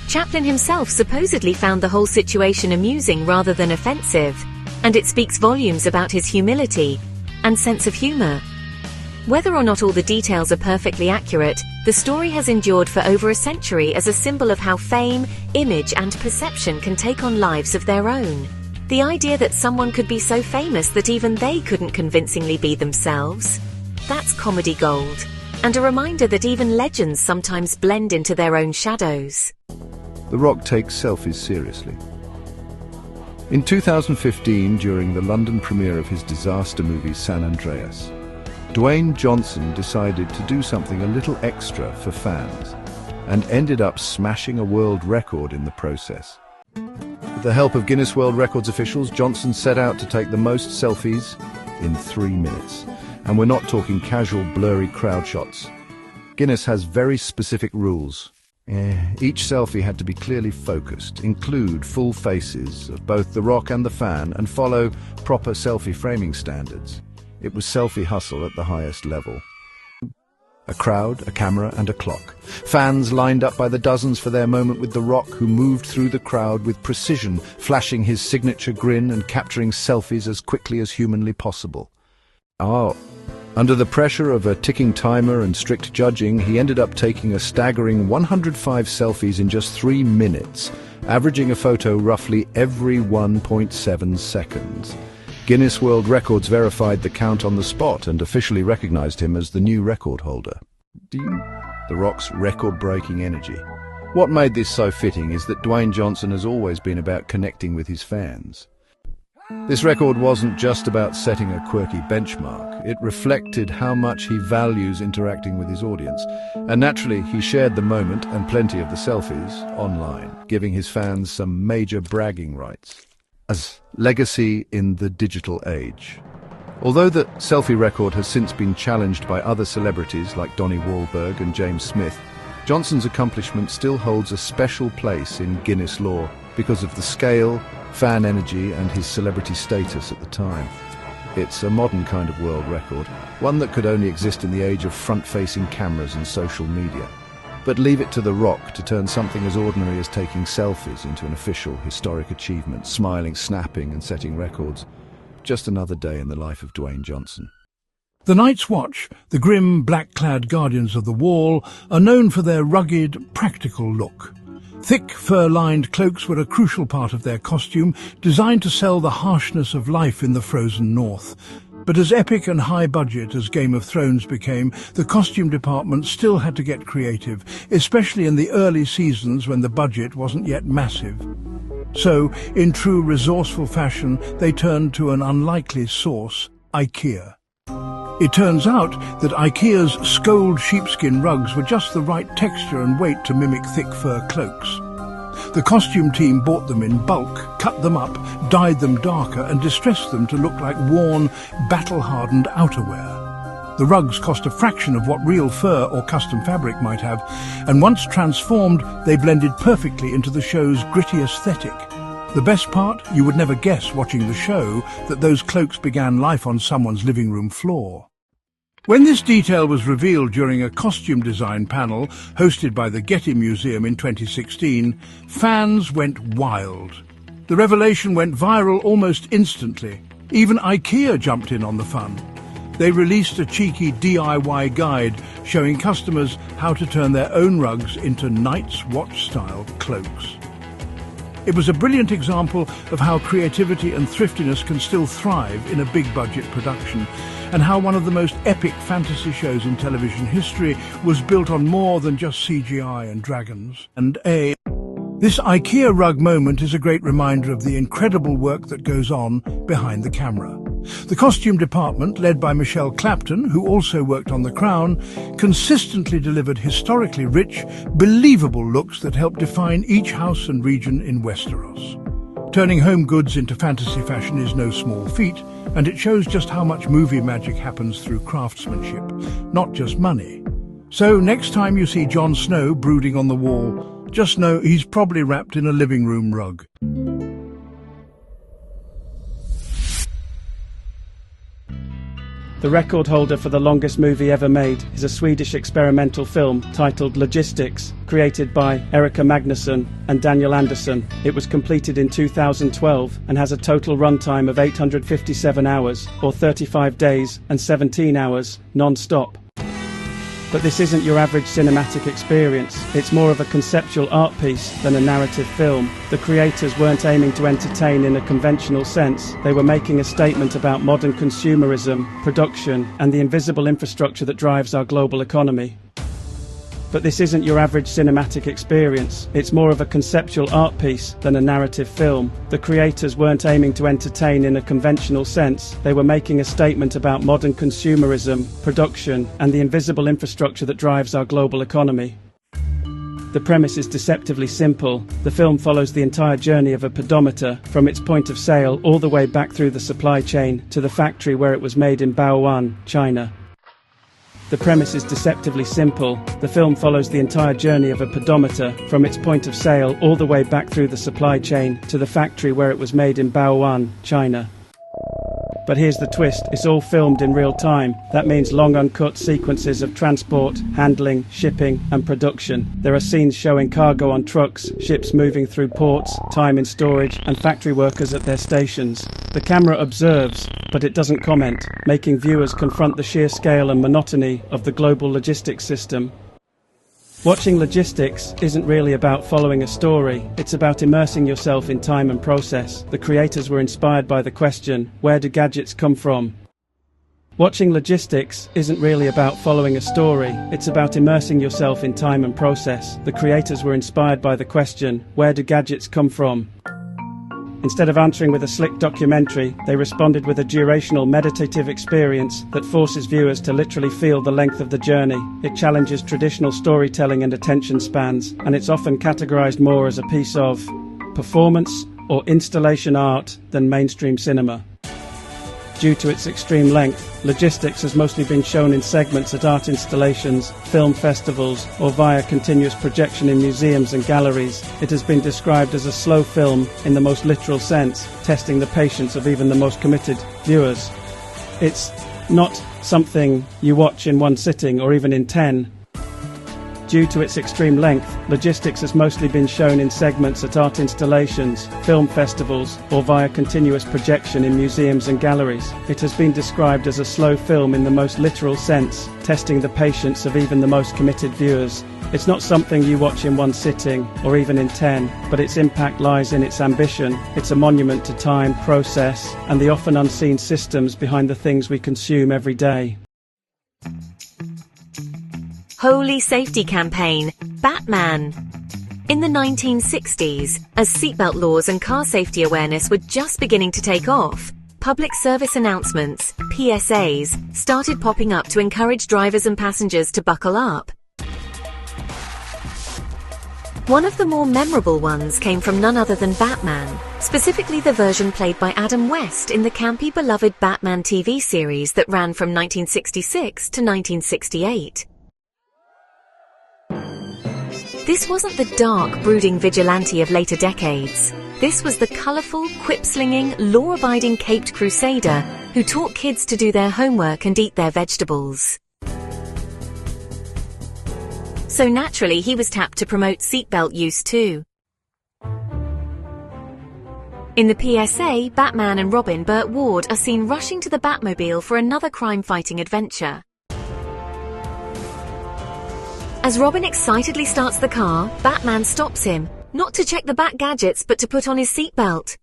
Chaplin himself supposedly found the whole situation amusing rather than offensive, and it speaks volumes about his humility and sense of humor. Whether or not all the details are perfectly accurate, the story has endured for over a century as a symbol of how fame, image, and perception can take on lives of their own. The idea that someone could be so famous that even they couldn't convincingly be themselves. That's comedy gold, and a reminder that even legends sometimes blend into their own shadows. The Rock takes selfies seriously. In 2015, during the London premiere of his disaster movie San Andreas, Dwayne Johnson decided to do something a little extra for fans and ended up smashing a world record in the process. With the help of Guinness World Records officials, Johnson set out to take the most selfies in 3 minutes. And we're not talking casual, blurry crowd shots. Guinness has very specific rules. Each selfie had to be clearly focused, include full faces of both the Rock and the fan, and follow proper selfie framing standards. It was selfie hustle at the highest level. A crowd, a camera, and a clock. Fans lined up by the dozens for their moment with the Rock, who moved through the crowd with precision, flashing his signature grin and capturing selfies as quickly as humanly possible. Under the pressure of a ticking timer and strict judging, he ended up taking a staggering 105 selfies in just 3 minutes, averaging a photo roughly every 1.7 seconds. Guinness World Records verified the count on the spot and officially recognized him as the new record holder. The Rock's record-breaking energy. What made this so fitting is that Dwayne Johnson has always been about connecting with his fans. This record wasn't just about setting a quirky benchmark. It reflected how much he values interacting with his audience. And naturally, he shared the moment and plenty of the selfies online, giving his fans some major bragging rights. As legacy in the digital age. Although the selfie record has since been challenged by other celebrities like Donnie Wahlberg and James Smith, Johnson's accomplishment still holds a special place in Guinness lore because of the scale, fan energy, and his celebrity status at the time. It's a modern kind of world record, one that could only exist in the age of front-facing cameras and social media. But leave it to The Rock to turn something as ordinary as taking selfies into an official, historic achievement, smiling, snapping, and setting records. Just another day in the life of Dwayne Johnson. The Night's Watch, the grim, black-clad guardians of the wall, are known for their rugged, practical look. Thick, fur-lined cloaks were a crucial part of their costume, designed to sell the harshness of life in the frozen north. But as epic and high-budget as Game of Thrones became, the costume department still had to get creative, especially in the early seasons when the budget wasn't yet massive. So, in true resourceful fashion, they turned to an unlikely source, IKEA. It turns out that IKEA's scold sheepskin rugs were just the right texture and weight to mimic thick fur cloaks. The costume team bought them in bulk, cut them up, dyed them darker, and distressed them to look like worn, battle-hardened outerwear. The rugs cost a fraction of what real fur or custom fabric might have, and once transformed, they blended perfectly into the show's gritty aesthetic. The best part, you would never guess watching the show that those cloaks began life on someone's living room floor. When this detail was revealed during a costume design panel hosted by the Getty Museum in 2016, fans went wild. The revelation went viral almost instantly. Even IKEA jumped in on the fun. They released a cheeky DIY guide showing customers how to turn their own rugs into Night's Watch-style cloaks. It was a brilliant example of how creativity and thriftiness can still thrive in a big-budget production, and how one of the most epic fantasy shows in television history was built on more than just CGI and dragons. This IKEA rug moment is a great reminder of the incredible work that goes on behind the camera. The costume department, led by Michelle Clapton, who also worked on The Crown, consistently delivered historically rich, believable looks that help define each house and region in Westeros. Turning home goods into fantasy fashion is no small feat, and it shows just how much movie magic happens through craftsmanship, not just money. So next time you see Jon Snow brooding on the wall, just know he's probably wrapped in a living room rug. The record holder for the longest movie ever made is a Swedish experimental film titled Logistics, created by Erika Magnusson and Daniel Andersson. It was completed in 2012 and has a total runtime of 857 hours, or 35 days and 17 hours, non-stop. But this isn't your average cinematic experience. It's more of a conceptual art piece than a narrative film. The creators weren't aiming to entertain in a conventional sense. They were making a statement about modern consumerism, production, and the invisible infrastructure that drives our global economy. But this isn't your average cinematic experience. It's more of a conceptual art piece than a narrative film. The creators weren't aiming to entertain in a conventional sense. They were making a statement about modern consumerism, production, and the invisible infrastructure that drives our global economy. The premise is deceptively simple. The film follows the entire journey of a pedometer from its point of sale all the way back through the supply chain to the factory where it was made in Bao'an, China. The premise is deceptively simple. The film follows the entire journey of a pedometer from its point of sale all the way back through the supply chain to the factory where it was made in Bao'an, China. But here's the twist, it's all filmed in real time. That means long uncut sequences of transport, handling, shipping and production. There are scenes showing cargo on trucks, ships moving through ports, time in storage and factory workers at their stations. The camera observes, but it doesn't comment, making viewers confront the sheer scale and monotony of the global logistics system. Watching Logistics isn't really about following a story, it's about immersing yourself in time and process. The creators were inspired by the question, where do gadgets come from? Watching Logistics isn't really about following a story, it's about immersing yourself in time and process. The creators were inspired by the question, where do gadgets come from? Instead of answering with a slick documentary, they responded with a durational meditative experience that forces viewers to literally feel the length of the journey. It challenges traditional storytelling and attention spans, and it's often categorized more as a piece of performance or installation art than mainstream cinema. Due to its extreme length, Logistics has mostly been shown in segments at art installations, film festivals, or via continuous projection in museums and galleries. It has been described as a slow film in the most literal sense, testing the patience of even the most committed viewers. It's not something you watch in one sitting or even in 10. Due to its extreme length, Logistics has mostly been shown in segments at art installations, film festivals, or via continuous projection in museums and galleries. It has been described as a slow film in the most literal sense, testing the patience of even the most committed viewers. It's not something you watch in one sitting, or even in 10, but its impact lies in its ambition. It's a monument to time, process, and the often unseen systems behind the things we consume every day. Holy safety campaign, Batman. In the 1960s, as seatbelt laws and car safety awareness were just beginning to take off, public service announcements, PSAs, started popping up to encourage drivers and passengers to buckle up. One of the more memorable ones came from none other than Batman, specifically the version played by Adam West in the campy beloved Batman TV series that ran from 1966 to 1968. This wasn't the dark, brooding vigilante of later decades. This was the colourful, quip-slinging, law-abiding caped crusader who taught kids to do their homework and eat their vegetables. So naturally, he was tapped to promote seatbelt use too. In the PSA, Batman and Robin, Burt Ward, are seen rushing to the Batmobile for another crime-fighting adventure. As Robin excitedly starts the car, Batman stops him, not to check the Bat gadgets but to put on his seatbelt.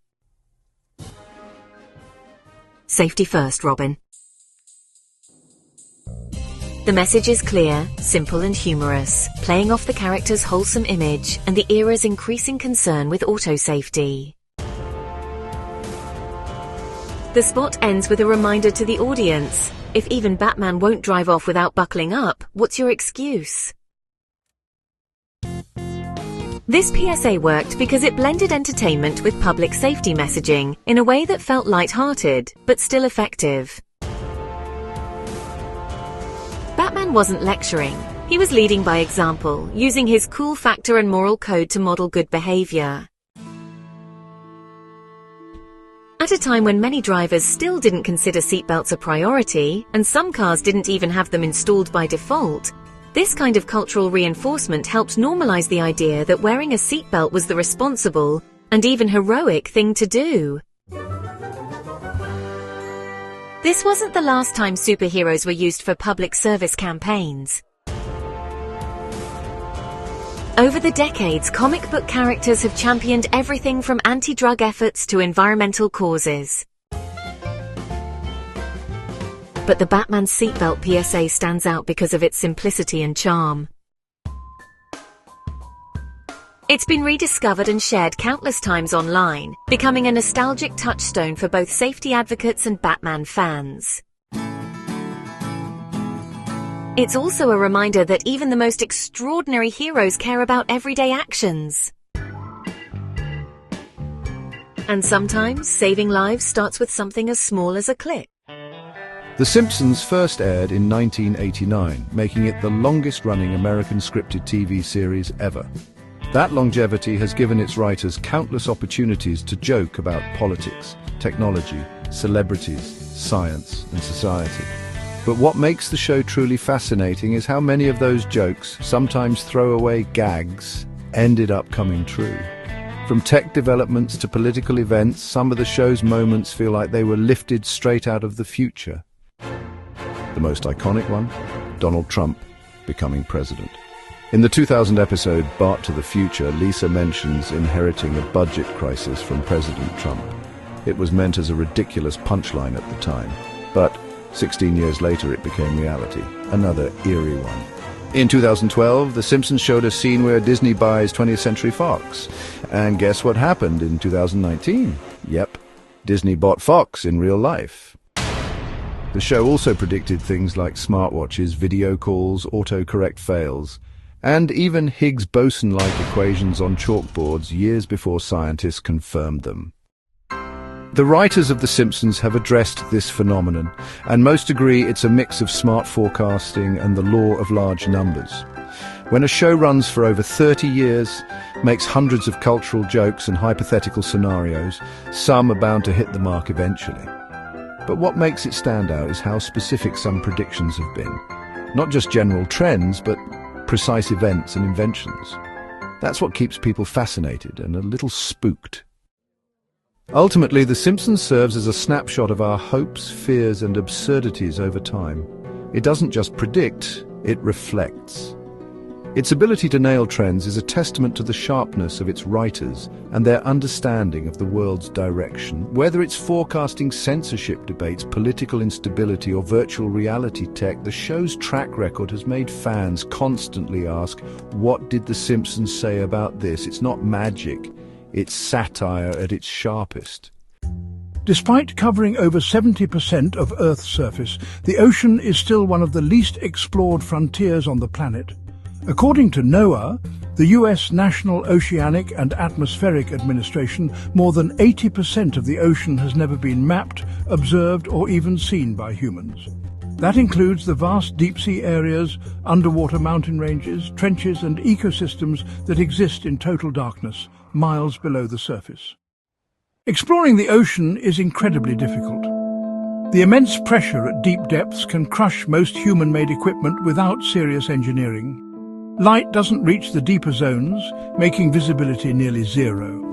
Safety first, Robin. The message is clear, simple and humorous, playing off the character's wholesome image and the era's increasing concern with auto safety. The spot ends with a reminder to the audience, if even Batman won't drive off without buckling up, what's your excuse? This PSA worked because it blended entertainment with public safety messaging in a way that felt light-hearted, but still effective. Batman wasn't lecturing. He was leading by example, using his cool factor and moral code to model good behavior. At a time when many drivers still didn't consider seatbelts a priority, and some cars didn't even have them installed by default, this kind of cultural reinforcement helped normalize the idea that wearing a seatbelt was the responsible and even heroic thing to do. This wasn't the last time superheroes were used for public service campaigns. Over the decades, comic book characters have championed everything from anti-drug efforts to environmental causes. But the Batman seatbelt PSA stands out because of its simplicity and charm. It's been rediscovered and shared countless times online, becoming a nostalgic touchstone for both safety advocates and Batman fans. It's also a reminder that even the most extraordinary heroes care about everyday actions. And sometimes saving lives starts with something as small as a click. The Simpsons first aired in 1989, making it the longest-running American scripted TV series ever. That longevity has given its writers countless opportunities to joke about politics, technology, celebrities, science, and society. But what makes the show truly fascinating is how many of those jokes, sometimes throwaway gags, ended up coming true. From tech developments to political events, some of the show's moments feel like they were lifted straight out of the future. The most iconic one? Donald Trump becoming president. In the 2000 episode Bart to the Future, Lisa mentions inheriting a budget crisis from President Trump. It was meant as a ridiculous punchline at the time, but 16 years later it became reality, another eerie one. In 2012, The Simpsons showed a scene where Disney buys 20th Century Fox. And guess what happened in 2019? Yep, Disney bought Fox in real life. The show also predicted things like smartwatches, video calls, autocorrect fails, and even Higgs boson-like equations on chalkboards years before scientists confirmed them. The writers of The Simpsons have addressed this phenomenon, and most agree it's a mix of smart forecasting and the law of large numbers. When a show runs for over 30 years, makes hundreds of cultural jokes and hypothetical scenarios, some are bound to hit the mark eventually. But what makes it stand out is how specific some predictions have been. Not just general trends, but precise events and inventions. That's what keeps people fascinated and a little spooked. Ultimately, The Simpsons serves as a snapshot of our hopes, fears, and absurdities over time. It doesn't just predict, it reflects. Its ability to nail trends is a testament to the sharpness of its writers and their understanding of the world's direction. Whether it's forecasting censorship debates, political instability, or virtual reality tech, the show's track record has made fans constantly ask, what did The Simpsons say about this? It's not magic. It's satire at its sharpest. Despite covering over 70% of Earth's surface, the ocean is still one of the least explored frontiers on the planet. According to NOAA, the US National Oceanic and Atmospheric Administration, more than 80% of the ocean has never been mapped, observed, or even seen by humans. That includes the vast deep-sea areas, underwater mountain ranges, trenches, and ecosystems that exist in total darkness, miles below the surface. Exploring the ocean is incredibly difficult. The immense pressure at deep depths can crush most human-made equipment without serious engineering. Light doesn't reach the deeper zones, making visibility nearly zero.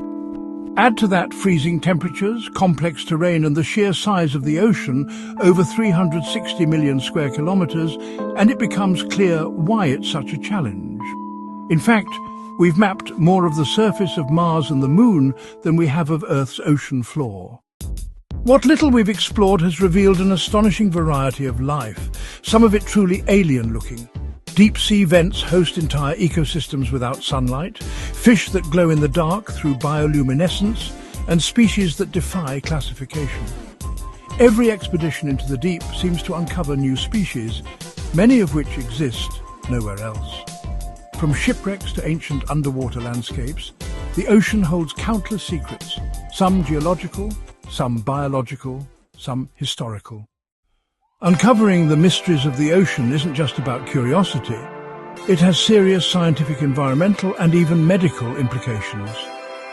Add to that freezing temperatures, complex terrain, and the sheer size of the ocean, over 360 million square kilometers, and it becomes clear why it's such a challenge. In fact, we've mapped more of the surface of Mars and the Moon than we have of Earth's ocean floor. What little we've explored has revealed an astonishing variety of life, some of it truly alien-looking. Deep-sea vents host entire ecosystems without sunlight, fish that glow in the dark through bioluminescence, and species that defy classification. Every expedition into the deep seems to uncover new species, many of which exist nowhere else. From shipwrecks to ancient underwater landscapes, the ocean holds countless secrets, some geological, some biological, some historical. Uncovering the mysteries of the ocean isn't just about curiosity, It has serious scientific, environmental, and even medical implications.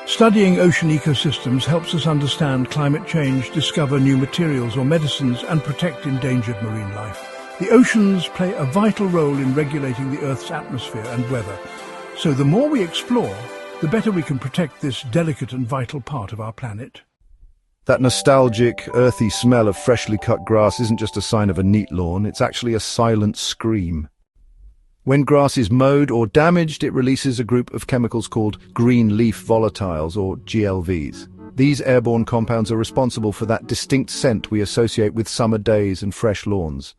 Studying ocean ecosystems helps us understand climate change, discover new materials or medicines, and protect endangered marine life. The oceans play a vital role in regulating the Earth's atmosphere and weather. So the more we explore, the better we can protect this delicate and vital part of our planet. That nostalgic, earthy smell of freshly cut grass isn't just a sign of a neat lawn, it's actually a silent scream. When grass is mowed or damaged, it releases a group of chemicals called green leaf volatiles, or GLVs. These airborne compounds are responsible for that distinct scent we associate with summer days and fresh lawns.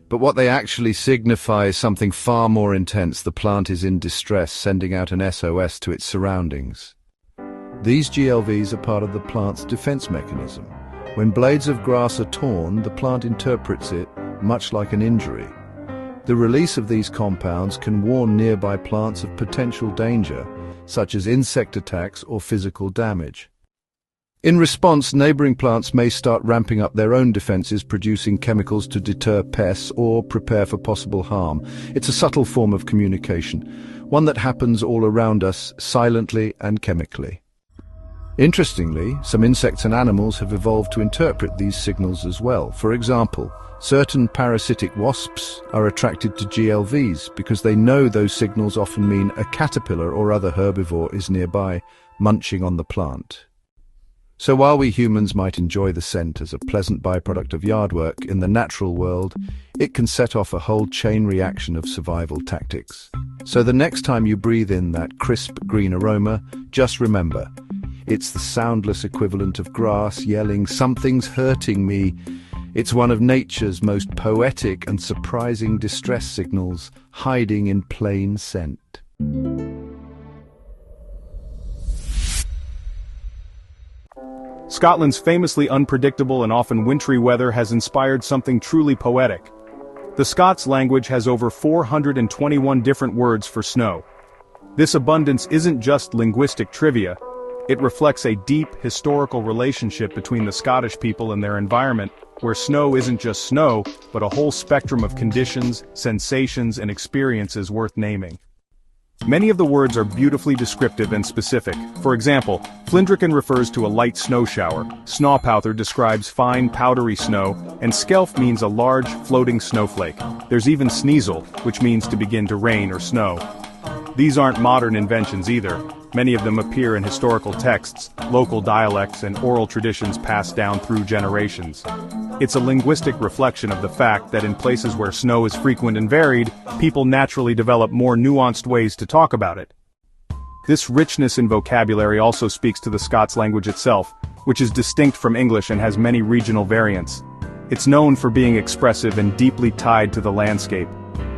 But what they actually signify is something far more intense. The plant is in distress, sending out an SOS to its surroundings. These GLVs are part of the plant's defense mechanism. When blades of grass are torn, the plant interprets it much like an injury. The release of these compounds can warn nearby plants of potential danger, such as insect attacks or physical damage. In response, neighboring plants may start ramping up their own defenses, producing chemicals to deter pests or prepare for possible harm. It's a subtle form of communication, one that happens all around us, silently and chemically. Interestingly, some insects and animals have evolved to interpret these signals as well. For example, certain parasitic wasps are attracted to GLVs because they know those signals often mean a caterpillar or other herbivore is nearby, munching on the plant. So while we humans might enjoy the scent as a pleasant byproduct of yard work, in the natural world, it can set off a whole chain reaction of survival tactics. So the next time you breathe in that crisp green aroma, just remember, it's the soundless equivalent of grass yelling, "Something's hurting me." It's one of nature's most poetic and surprising distress signals, hiding in plain scent. Scotland's famously unpredictable and often wintry weather has inspired something truly poetic. The Scots language has over 421 different words for snow. This abundance isn't just linguistic trivia. It reflects a deep, historical relationship between the Scottish people and their environment, where snow isn't just snow, but a whole spectrum of conditions, sensations, and experiences worth naming. Many of the words are beautifully descriptive and specific. For example, flindrican refers to a light snow shower, snawpowther describes fine, powdery snow, and skelf means a large, floating snowflake. There's even sneezel, which means to begin to rain or snow. These aren't modern inventions either. Many of them appear in historical texts, local dialects, and oral traditions passed down through generations. It's a linguistic reflection of the fact that in places where snow is frequent and varied, people naturally develop more nuanced ways to talk about it. This richness in vocabulary also speaks to the Scots language itself, which is distinct from English and has many regional variants. It's known for being expressive and deeply tied to the landscape.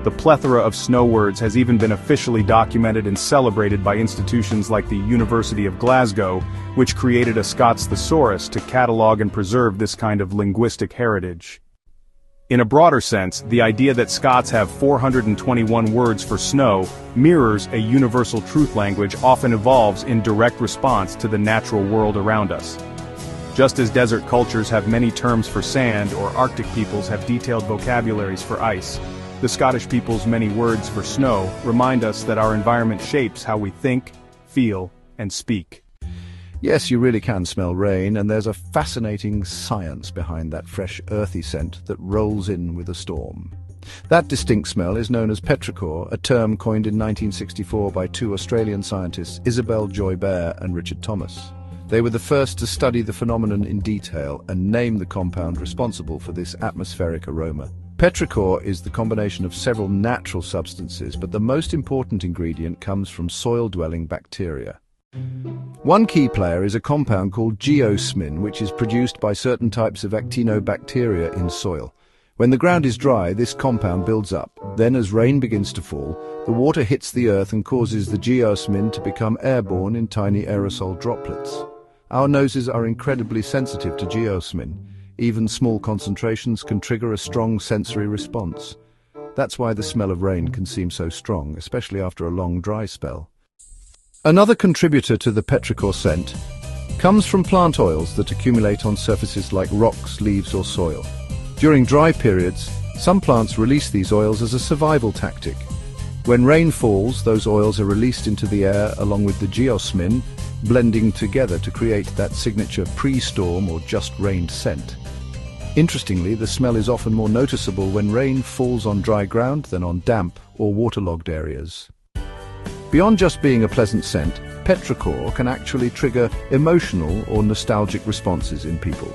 The plethora of snow words has even been officially documented and celebrated by institutions like the University of Glasgow, which created a Scots thesaurus to catalog and preserve this kind of linguistic heritage. In a broader sense, the idea that Scots have 421 words for snow mirrors a universal truth language often evolves in direct response to the natural world around us. Just as desert cultures have many terms for sand or Arctic peoples have detailed vocabularies for ice, the Scottish people's many words for snow remind us that our environment shapes how we think, feel, and speak. Yes, you really can smell rain, and there's a fascinating science behind that fresh, earthy scent that rolls in with a storm. That distinct smell is known as petrichor, a term coined in 1964 by two Australian scientists, Isabel Joy-Bear and Richard Thomas. They were the first to study the phenomenon in detail and name the compound responsible for this atmospheric aroma. Petrichor is the combination of several natural substances, but the most important ingredient comes from soil-dwelling bacteria. One key player is a compound called geosmin, which is produced by certain types of actinobacteria in soil. When the ground is dry, this compound builds up. Then, as rain begins to fall, the water hits the earth and causes the geosmin to become airborne in tiny aerosol droplets. Our noses are incredibly sensitive to geosmin. Even small concentrations can trigger a strong sensory response. That's why the smell of rain can seem so strong, especially after a long dry spell. Another contributor to the petrichor scent comes from plant oils that accumulate on surfaces like rocks, leaves, or soil. During dry periods, some plants release these oils as a survival tactic. When rain falls, those oils are released into the air along with the geosmin, blending together to create that signature pre-storm or just rained scent. Interestingly, the smell is often more noticeable when rain falls on dry ground than on damp or waterlogged areas. Beyond just being a pleasant scent, petrichor can actually trigger emotional or nostalgic responses in people.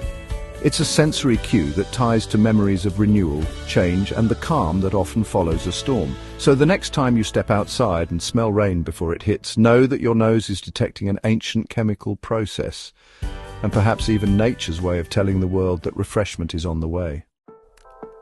It's a sensory cue that ties to memories of renewal, change, and the calm that often follows a storm. So the next time you step outside and smell rain before it hits, know that your nose is detecting an ancient chemical process, and perhaps even nature's way of telling the world that refreshment is on the way.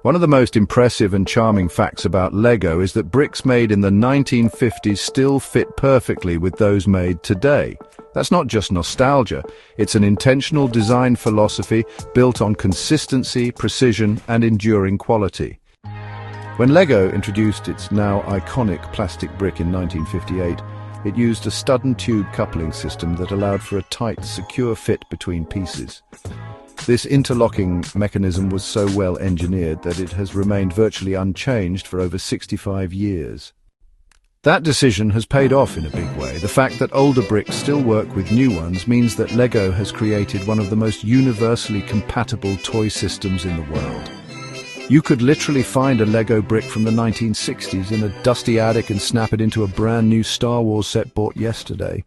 One of the most impressive and charming facts about Lego is that bricks made in the 1950s still fit perfectly with those made today. That's not just nostalgia, it's an intentional design philosophy built on consistency, precision, and enduring quality. When Lego introduced its now iconic plastic brick in 1958, it used a stud and tube coupling system that allowed for a tight, secure fit between pieces. This interlocking mechanism was so well engineered that it has remained virtually unchanged for over 65 years. That decision has paid off in a big way. The fact that older bricks still work with new ones means that Lego has created one of the most universally compatible toy systems in the world. You could literally find a Lego brick from the 1960s in a dusty attic and snap it into a brand new Star Wars set bought yesterday.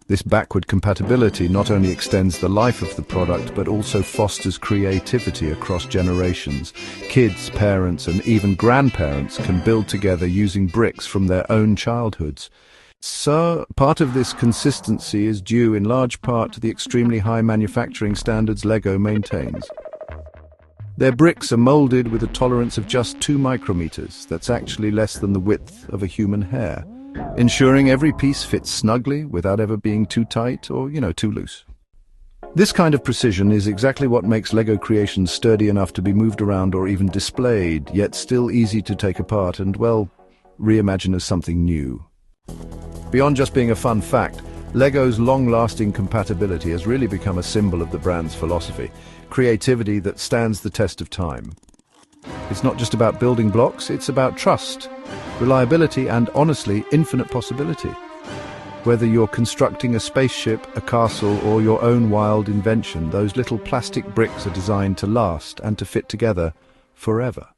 This backward compatibility not only extends the life of the product, but also fosters creativity across generations. Kids, parents, and even grandparents can build together using bricks from their own childhoods. So, part of this consistency is due in large part to the extremely high manufacturing standards Lego maintains. Their bricks are molded with a tolerance of just 2 micrometers. That's actually less than the width of a human hair, ensuring every piece fits snugly without ever being too tight or, too loose. This kind of precision is exactly what makes Lego creations sturdy enough to be moved around or even displayed, yet still easy to take apart and, reimagine as something new. Beyond just being a fun fact, Lego's long-lasting compatibility has really become a symbol of the brand's philosophy, creativity that stands the test of time. It's not just about building blocks, it's about trust, reliability, and honestly, infinite possibility. Whether you're constructing a spaceship, a castle, or your own wild invention, those little plastic bricks are designed to last and to fit together forever.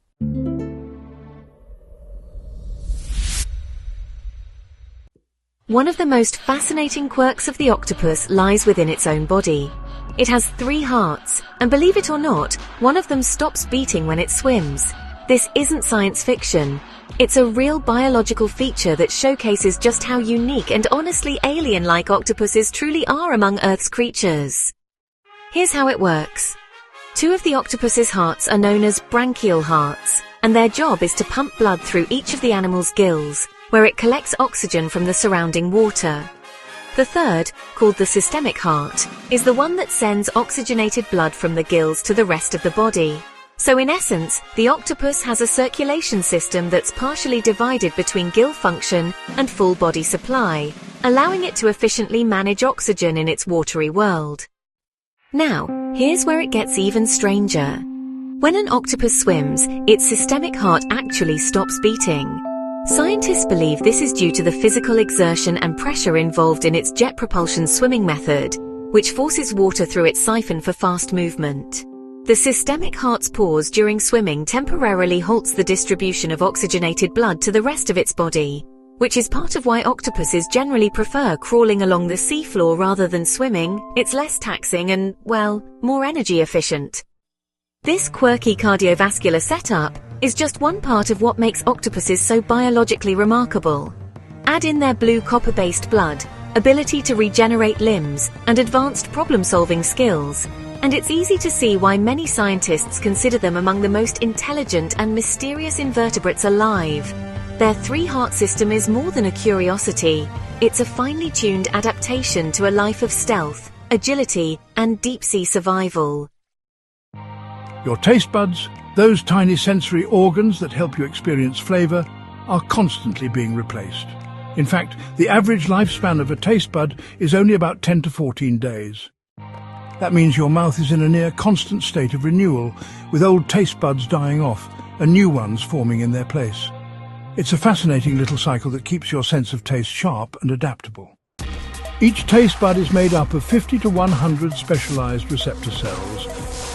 One of the most fascinating quirks of the octopus lies within its own body. It has 3 hearts, and believe it or not, one of them stops beating when it swims. This isn't science fiction. It's a real biological feature that showcases just how unique and honestly alien-like octopuses truly are among Earth's creatures. Here's how it works. 2 of the octopus's hearts are known as branchial hearts, and their job is to pump blood through each of the animal's gills, where it collects oxygen from the surrounding water. The third, called the systemic heart, is the one that sends oxygenated blood from the gills to the rest of the body. So in essence, the octopus has a circulation system that's partially divided between gill function and full body supply, allowing it to efficiently manage oxygen in its watery world. Now, here's where it gets even stranger. When an octopus swims, its systemic heart actually stops beating. Scientists believe this is due to the physical exertion and pressure involved in its jet propulsion swimming method, which forces water through its siphon for fast movement. The systemic heart's pause during swimming temporarily halts the distribution of oxygenated blood to the rest of its body, which is part of why octopuses generally prefer crawling along the seafloor rather than swimming. It's less taxing and, more energy efficient. This quirky cardiovascular setup is just one part of what makes octopuses so biologically remarkable. Add in their blue copper-based blood, ability to regenerate limbs, and advanced problem-solving skills, and it's easy to see why many scientists consider them among the most intelligent and mysterious invertebrates alive. Their 3-heart system is more than a curiosity. It's a finely tuned adaptation to a life of stealth, agility, and deep-sea survival. Your taste buds, those tiny sensory organs that help you experience flavor, are constantly being replaced. In fact, the average lifespan of a taste bud is only about 10 to 14 days. That means your mouth is in a near constant state of renewal, with old taste buds dying off and new ones forming in their place. It's a fascinating little cycle that keeps your sense of taste sharp and adaptable. Each taste bud is made up of 50 to 100 specialized receptor cells,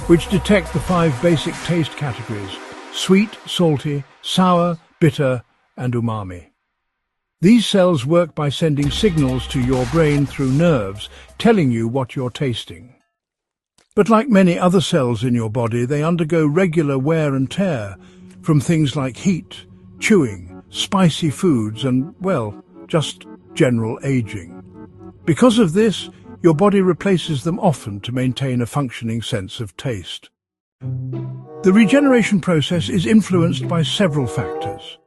which detect the 5 basic taste categories: sweet, salty, sour, bitter, and umami. These cells work by sending signals to your brain through nerves, telling you what you're tasting. But like many other cells in your body, they undergo regular wear and tear from things like heat, chewing, spicy foods, and, well, just general aging. Because of this, your body replaces them often to maintain a functioning sense of taste. The regeneration process is influenced by several factors.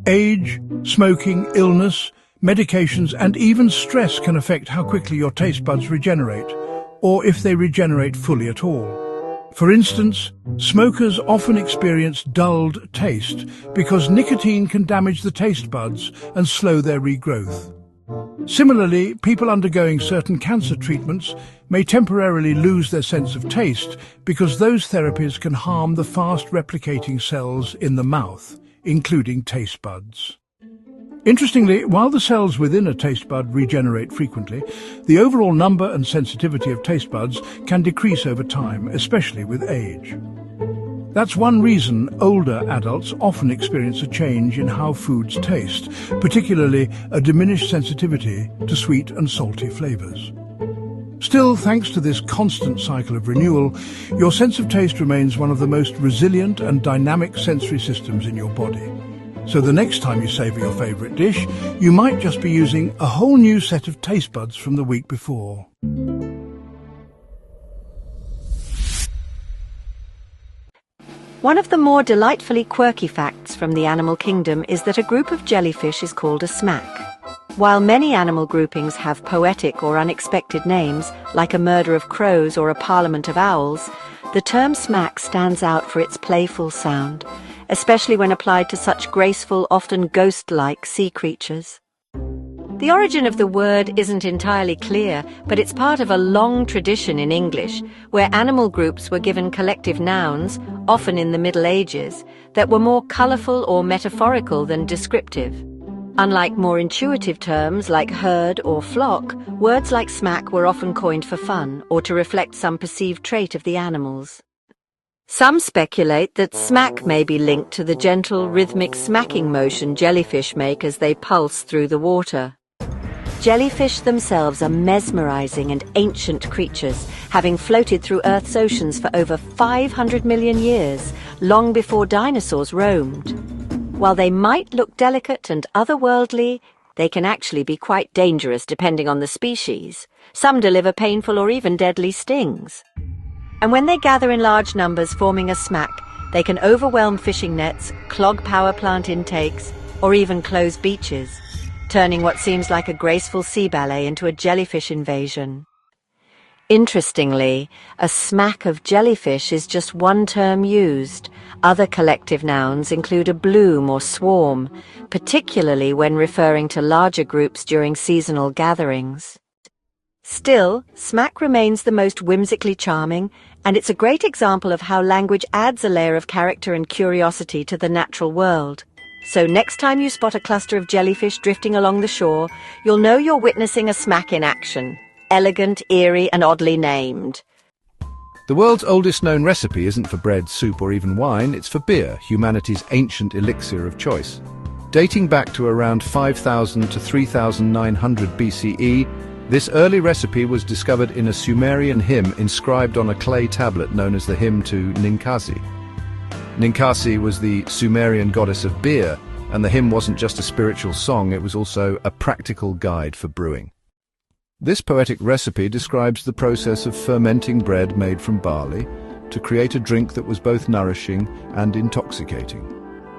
Age, smoking, illness, medications, and even stress can affect how quickly your taste buds regenerate, or if they regenerate fully at all. For instance, smokers often experience dulled taste because nicotine can damage the taste buds and slow their regrowth. Similarly, people undergoing certain cancer treatments may temporarily lose their sense of taste because those therapies can harm the fast-replicating cells in the mouth, including taste buds. Interestingly, while the cells within a taste bud regenerate frequently, the overall number and sensitivity of taste buds can decrease over time, especially with age. That's one reason older adults often experience a change in how foods taste, particularly a diminished sensitivity to sweet and salty flavors. Still, thanks to this constant cycle of renewal, your sense of taste remains one of the most resilient and dynamic sensory systems in your body. So the next time you savor your favorite dish, you might just be using a whole new set of taste buds from the week before. One of the more delightfully quirky facts from the animal kingdom is that a group of jellyfish is called a smack. While many animal groupings have poetic or unexpected names, like a murder of crows or a parliament of owls, the term smack stands out for its playful sound, especially when applied to such graceful, often ghost-like sea creatures. The origin of the word isn't entirely clear, but it's part of a long tradition in English, where animal groups were given collective nouns, often in the Middle Ages, that were more colourful or metaphorical than descriptive. Unlike more intuitive terms like herd or flock, words like smack were often coined for fun or to reflect some perceived trait of the animals. Some speculate that smack may be linked to the gentle, rhythmic smacking motion jellyfish make as they pulse through the water. Jellyfish themselves are mesmerizing and ancient creatures, having floated through Earth's oceans for over 500 million years, long before dinosaurs roamed. While they might look delicate and otherworldly, they can actually be quite dangerous depending on the species. Some deliver painful or even deadly stings. And when they gather in large numbers forming a smack, they can overwhelm fishing nets, clog power plant intakes, or even close beaches, turning what seems like a graceful sea ballet into a jellyfish invasion. Interestingly, a smack of jellyfish is just one term used. Other collective nouns include a bloom or swarm, particularly when referring to larger groups during seasonal gatherings. Still, smack remains the most whimsically charming, and it's a great example of how language adds a layer of character and curiosity to the natural world. So next time you spot a cluster of jellyfish drifting along the shore, you'll know you're witnessing a smack in action. Elegant, eerie, and oddly named. The world's oldest known recipe isn't for bread, soup, or even wine, it's for beer, humanity's ancient elixir of choice. Dating back to around 5000 to 3900 BCE, this early recipe was discovered in a Sumerian hymn inscribed on a clay tablet known as the hymn to Ninkasi. Ninkasi was the Sumerian goddess of beer, and the hymn wasn't just a spiritual song, it was also a practical guide for brewing. This poetic recipe describes the process of fermenting bread made from barley to create a drink that was both nourishing and intoxicating.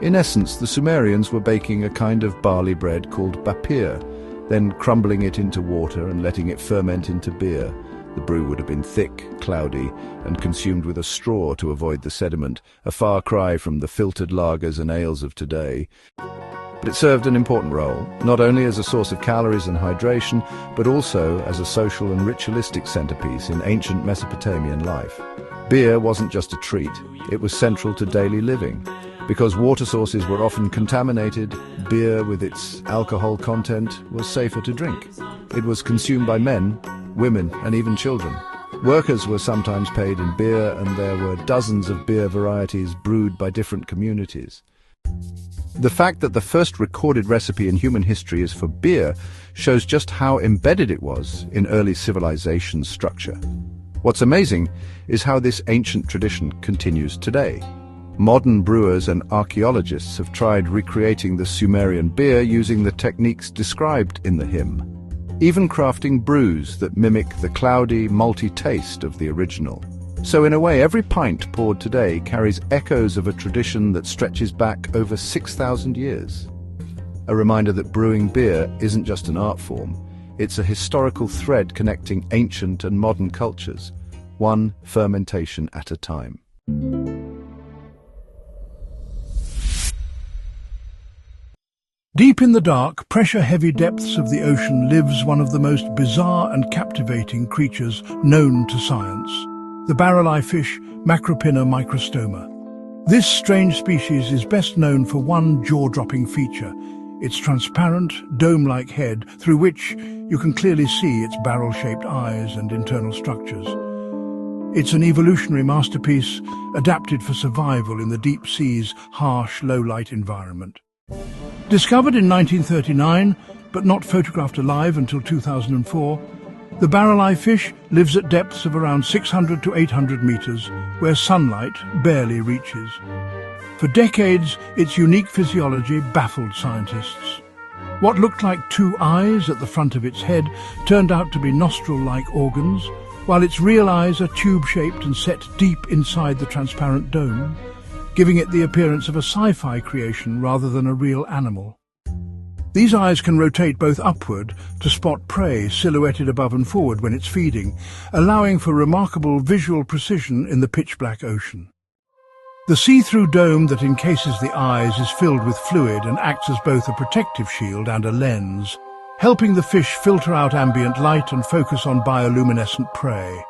In essence, the Sumerians were baking a kind of barley bread called bapir, then crumbling it into water and letting it ferment into beer. The brew would have been thick, cloudy, and consumed with a straw to avoid the sediment, a far cry from the filtered lagers and ales of today. But it served an important role, not only as a source of calories and hydration, but also as a social and ritualistic centerpiece in ancient Mesopotamian life. Beer wasn't just a treat, it was central to daily living. Because water sources were often contaminated, beer with its alcohol content was safer to drink. It was consumed by men, women, and even children. Workers were sometimes paid in beer, and there were dozens of beer varieties brewed by different communities. The fact that the first recorded recipe in human history is for beer shows just how embedded it was in early civilization structure. What's amazing is how this ancient tradition continues today. Modern brewers and archaeologists have tried recreating the Sumerian beer using the techniques described in the hymn, even crafting brews that mimic the cloudy, malty taste of the original. So in a way, every pint poured today carries echoes of a tradition that stretches back over 6,000 years. A reminder that brewing beer isn't just an art form, it's a historical thread connecting ancient and modern cultures, one fermentation at a time. Deep in the dark, pressure-heavy depths of the ocean lives one of the most bizarre and captivating creatures known to science, the Barreleye fish, Macropinna microstoma. This strange species is best known for one jaw-dropping feature, its transparent, dome-like head through which you can clearly see its barrel-shaped eyes and internal structures. It's an evolutionary masterpiece adapted for survival in the deep sea's harsh, low-light environment. Discovered in 1939, but not photographed alive until 2004, the Barreleye fish lives at depths of around 600 to 800 meters, where sunlight barely reaches. For decades, its unique physiology baffled scientists. What looked like two eyes at the front of its head turned out to be nostril-like organs, while its real eyes are tube-shaped and set deep inside the transparent dome, giving it the appearance of a sci-fi creation rather than a real animal. These eyes can rotate both upward to spot prey silhouetted above and forward when it's feeding, allowing for remarkable visual precision in the pitch-black ocean. The see-through dome that encases the eyes is filled with fluid and acts as both a protective shield and a lens, helping the fish filter out ambient light and focus on bioluminescent prey.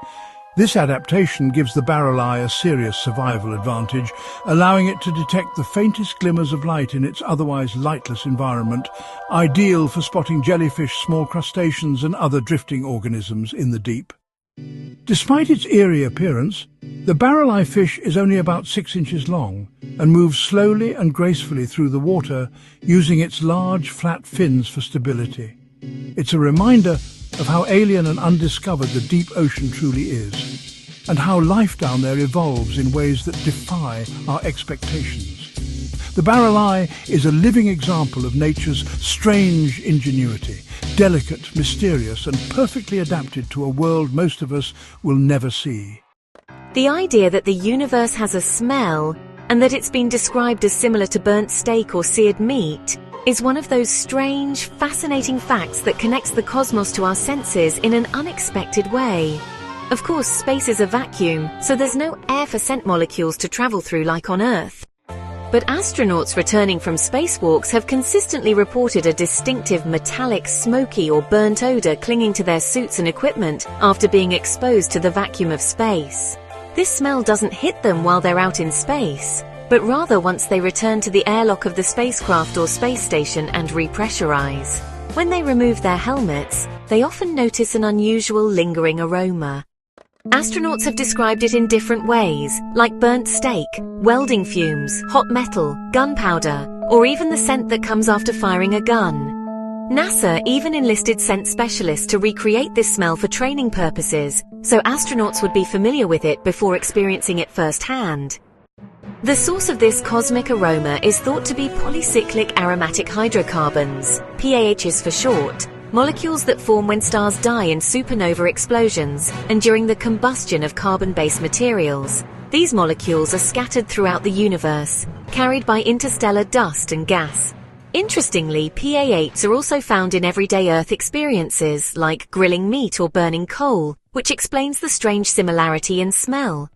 This adaptation gives the Barreleye a serious survival advantage, allowing it to detect the faintest glimmers of light in its otherwise lightless environment, ideal for spotting jellyfish, small crustaceans and other drifting organisms in the deep. Despite its eerie appearance, the Barreleye fish is only about 6 inches long and moves slowly and gracefully through the water, using its large, flat fins for stability. It's a reminder of how alien and undiscovered the deep ocean truly is, and how life down there evolves in ways that defy our expectations. The Barreleye is a living example of nature's strange ingenuity, delicate, mysterious, and perfectly adapted to a world most of us will never see. The idea that the universe has a smell, and that it's been described as similar to burnt steak or seared meat, is one of those strange, fascinating facts that connects the cosmos to our senses in an unexpected way. Of course, space is a vacuum, so there's no air for scent molecules to travel through like on Earth. But astronauts returning from spacewalks have consistently reported a distinctive metallic, smoky or burnt odor clinging to their suits and equipment after being exposed to the vacuum of space. This smell doesn't hit them while they're out in space, but rather once they return to the airlock of the spacecraft or space station and repressurize. When they remove their helmets, they often notice an unusual lingering aroma. Astronauts have described it in different ways, like burnt steak, welding fumes, hot metal, gunpowder, or even the scent that comes after firing a gun. NASA even enlisted scent specialists to recreate this smell for training purposes, so astronauts would be familiar with it before experiencing it firsthand. The source of this cosmic aroma is thought to be polycyclic aromatic hydrocarbons, PAHs for short, molecules that form when stars die in supernova explosions and during the combustion of carbon-based materials. These molecules are scattered throughout the universe, carried by interstellar dust and gas. Interestingly, PAHs are also found in everyday Earth experiences, like grilling meat or burning coal, which explains the strange similarity in smell.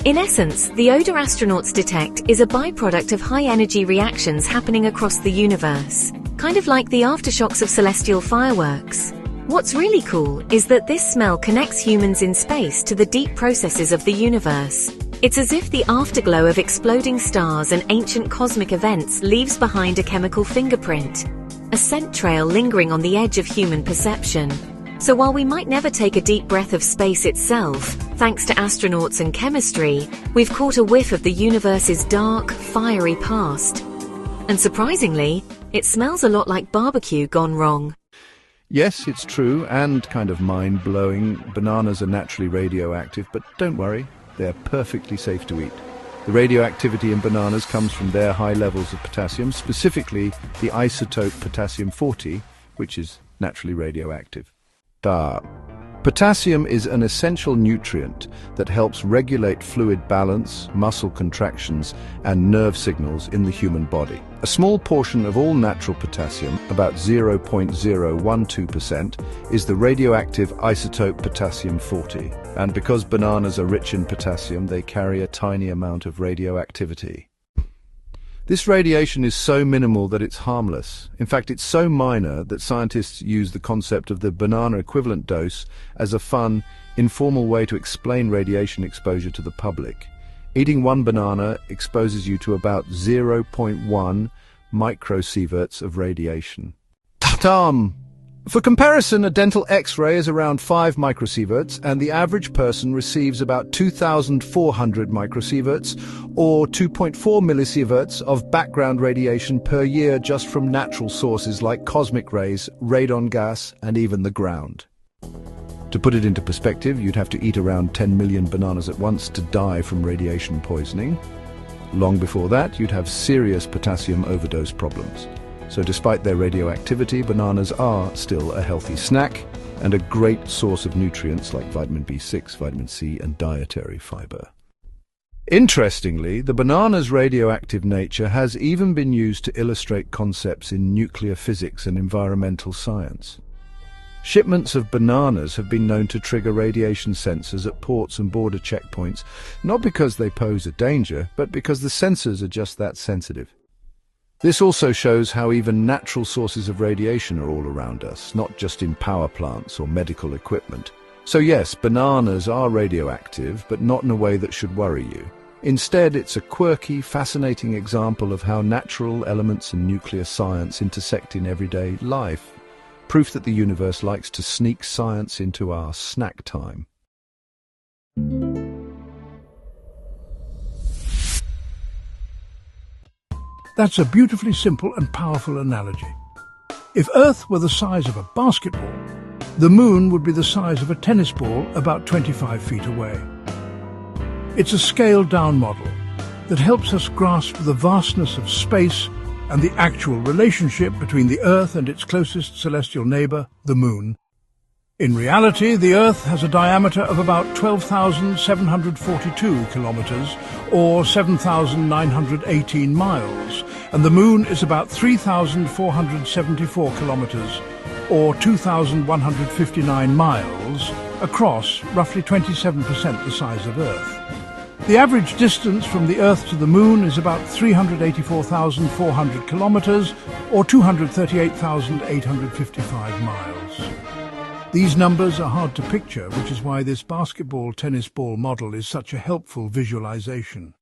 In essence, the odor astronauts detect is a byproduct of high-energy reactions happening across the universe, kind of like the aftershocks of celestial fireworks. What's really cool is that this smell connects humans in space to the deep processes of the universe. It's as if the afterglow of exploding stars and ancient cosmic events leaves behind a chemical fingerprint, a scent trail lingering on the edge of human perception. So while we might never take a deep breath of space itself, thanks to astronauts and chemistry, we've caught a whiff of the universe's dark, fiery past. And surprisingly, it smells a lot like barbecue gone wrong. Yes, it's true, and kind of mind-blowing. Bananas are naturally radioactive, but don't worry, they're perfectly safe to eat. The radioactivity in bananas comes from their high levels of potassium, specifically the isotope potassium-40, which is naturally radioactive. Potassium is an essential nutrient that helps regulate fluid balance, muscle contractions, and nerve signals in the human body. A small portion of all natural potassium, about 0.012%, is the radioactive isotope potassium-40. And because bananas are rich in potassium, they carry a tiny amount of radioactivity. This radiation is so minimal that it's harmless. In fact, it's so minor that scientists use the concept of the banana equivalent dose as a fun, informal way to explain radiation exposure to the public. Eating one banana exposes you to about 0.1 microsieverts of radiation. Ta-tam! For comparison, a dental X-ray is around 5 microsieverts, and the average person receives about 2,400 microsieverts, or 2.4 millisieverts of background radiation per year just from natural sources like cosmic rays, radon gas, and even the ground. To put it into perspective, you'd have to eat around 10 million bananas at once to die from radiation poisoning. Long before that, you'd have serious potassium overdose problems. So despite their radioactivity, bananas are still a healthy snack and a great source of nutrients like vitamin B6, vitamin C, and dietary fiber. Interestingly, the banana's radioactive nature has even been used to illustrate concepts in nuclear physics and environmental science. Shipments of bananas have been known to trigger radiation sensors at ports and border checkpoints, not because they pose a danger, but because the sensors are just that sensitive. This also shows how even natural sources of radiation are all around us, not just in power plants or medical equipment. So yes, bananas are radioactive, but not in a way that should worry you. Instead, it's a quirky, fascinating example of how natural elements and nuclear science intersect in everyday life. Proof that the universe likes to sneak science into our snack time. That's a beautifully simple and powerful analogy. If Earth were the size of a basketball, the Moon would be the size of a tennis ball about 25 feet away. It's a scaled-down model that helps us grasp the vastness of space and the actual relationship between the Earth and its closest celestial neighbour, the Moon. In reality, the Earth has a diameter of about 12,742 kilometres, or 7,918 miles, and the Moon is about 3,474 kilometres, or 2,159 miles, across roughly 27% the size of Earth. The average distance from the Earth to the Moon is about 384,400 kilometres, or 238,855 miles. These numbers are hard to picture, which is why this basketball-tennis ball model is such a helpful visualization.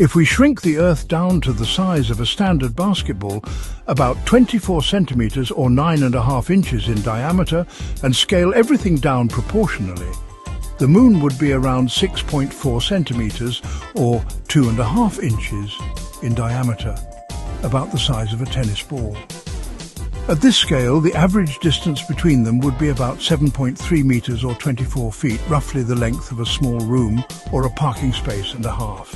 If we shrink the Earth down to the size of a standard basketball, about 24 centimeters or 9.5 inches in diameter, and scale everything down proportionally, the Moon would be around 6.4 centimeters or 2.5 inches in diameter, about the size of a tennis ball. At this scale, the average distance between them would be about 7.3 meters or 24 feet, roughly the length of a small room or a parking space and a half.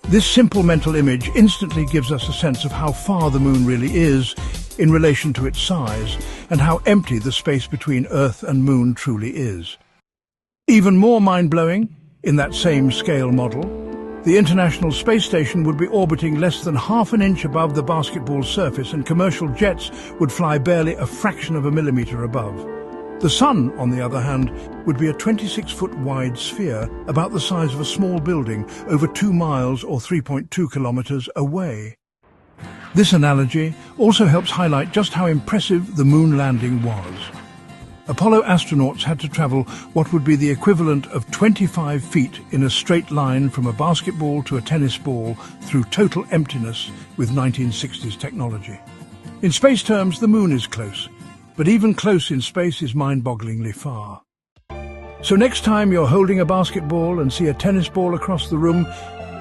This simple mental image instantly gives us a sense of how far the Moon really is in relation to its size and how empty the space between Earth and Moon truly is. Even more mind-blowing, in that same scale model, the International Space Station would be orbiting less than half an inch above the basketball's surface, and commercial jets would fly barely a fraction of a millimeter above. The Sun, on the other hand, would be a 26-foot wide sphere about the size of a small building over 2 miles or 3.2 kilometers away. This analogy also helps highlight just how impressive the Moon landing was. Apollo astronauts had to travel what would be the equivalent of 25 feet in a straight line from a basketball to a tennis ball through total emptiness with 1960s technology. In space terms, the moon is close, but even close in space is mind-bogglingly far. So next time you're holding a basketball and see a tennis ball across the room,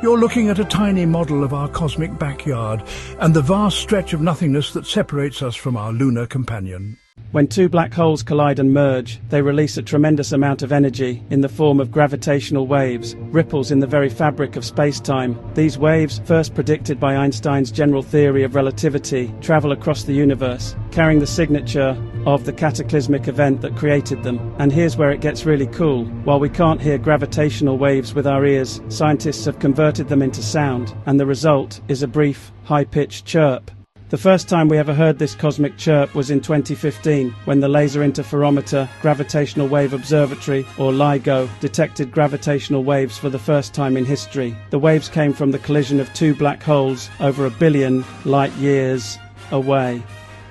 you're looking at a tiny model of our cosmic backyard and the vast stretch of nothingness that separates us from our lunar companion. When two black holes collide and merge, they release a tremendous amount of energy in the form of gravitational waves, ripples in the very fabric of space-time. These waves, first predicted by Einstein's general theory of relativity, travel across the universe, carrying the signature of the cataclysmic event that created them. And here's where it gets really cool. While we can't hear gravitational waves with our ears, scientists have converted them into sound, and the result is a brief, high-pitched chirp. The first time we ever heard this cosmic chirp was in 2015, when the Laser Interferometer Gravitational Wave Observatory, or LIGO, detected gravitational waves for the first time in history. The waves came from the collision of two black holes over 1 billion light years away.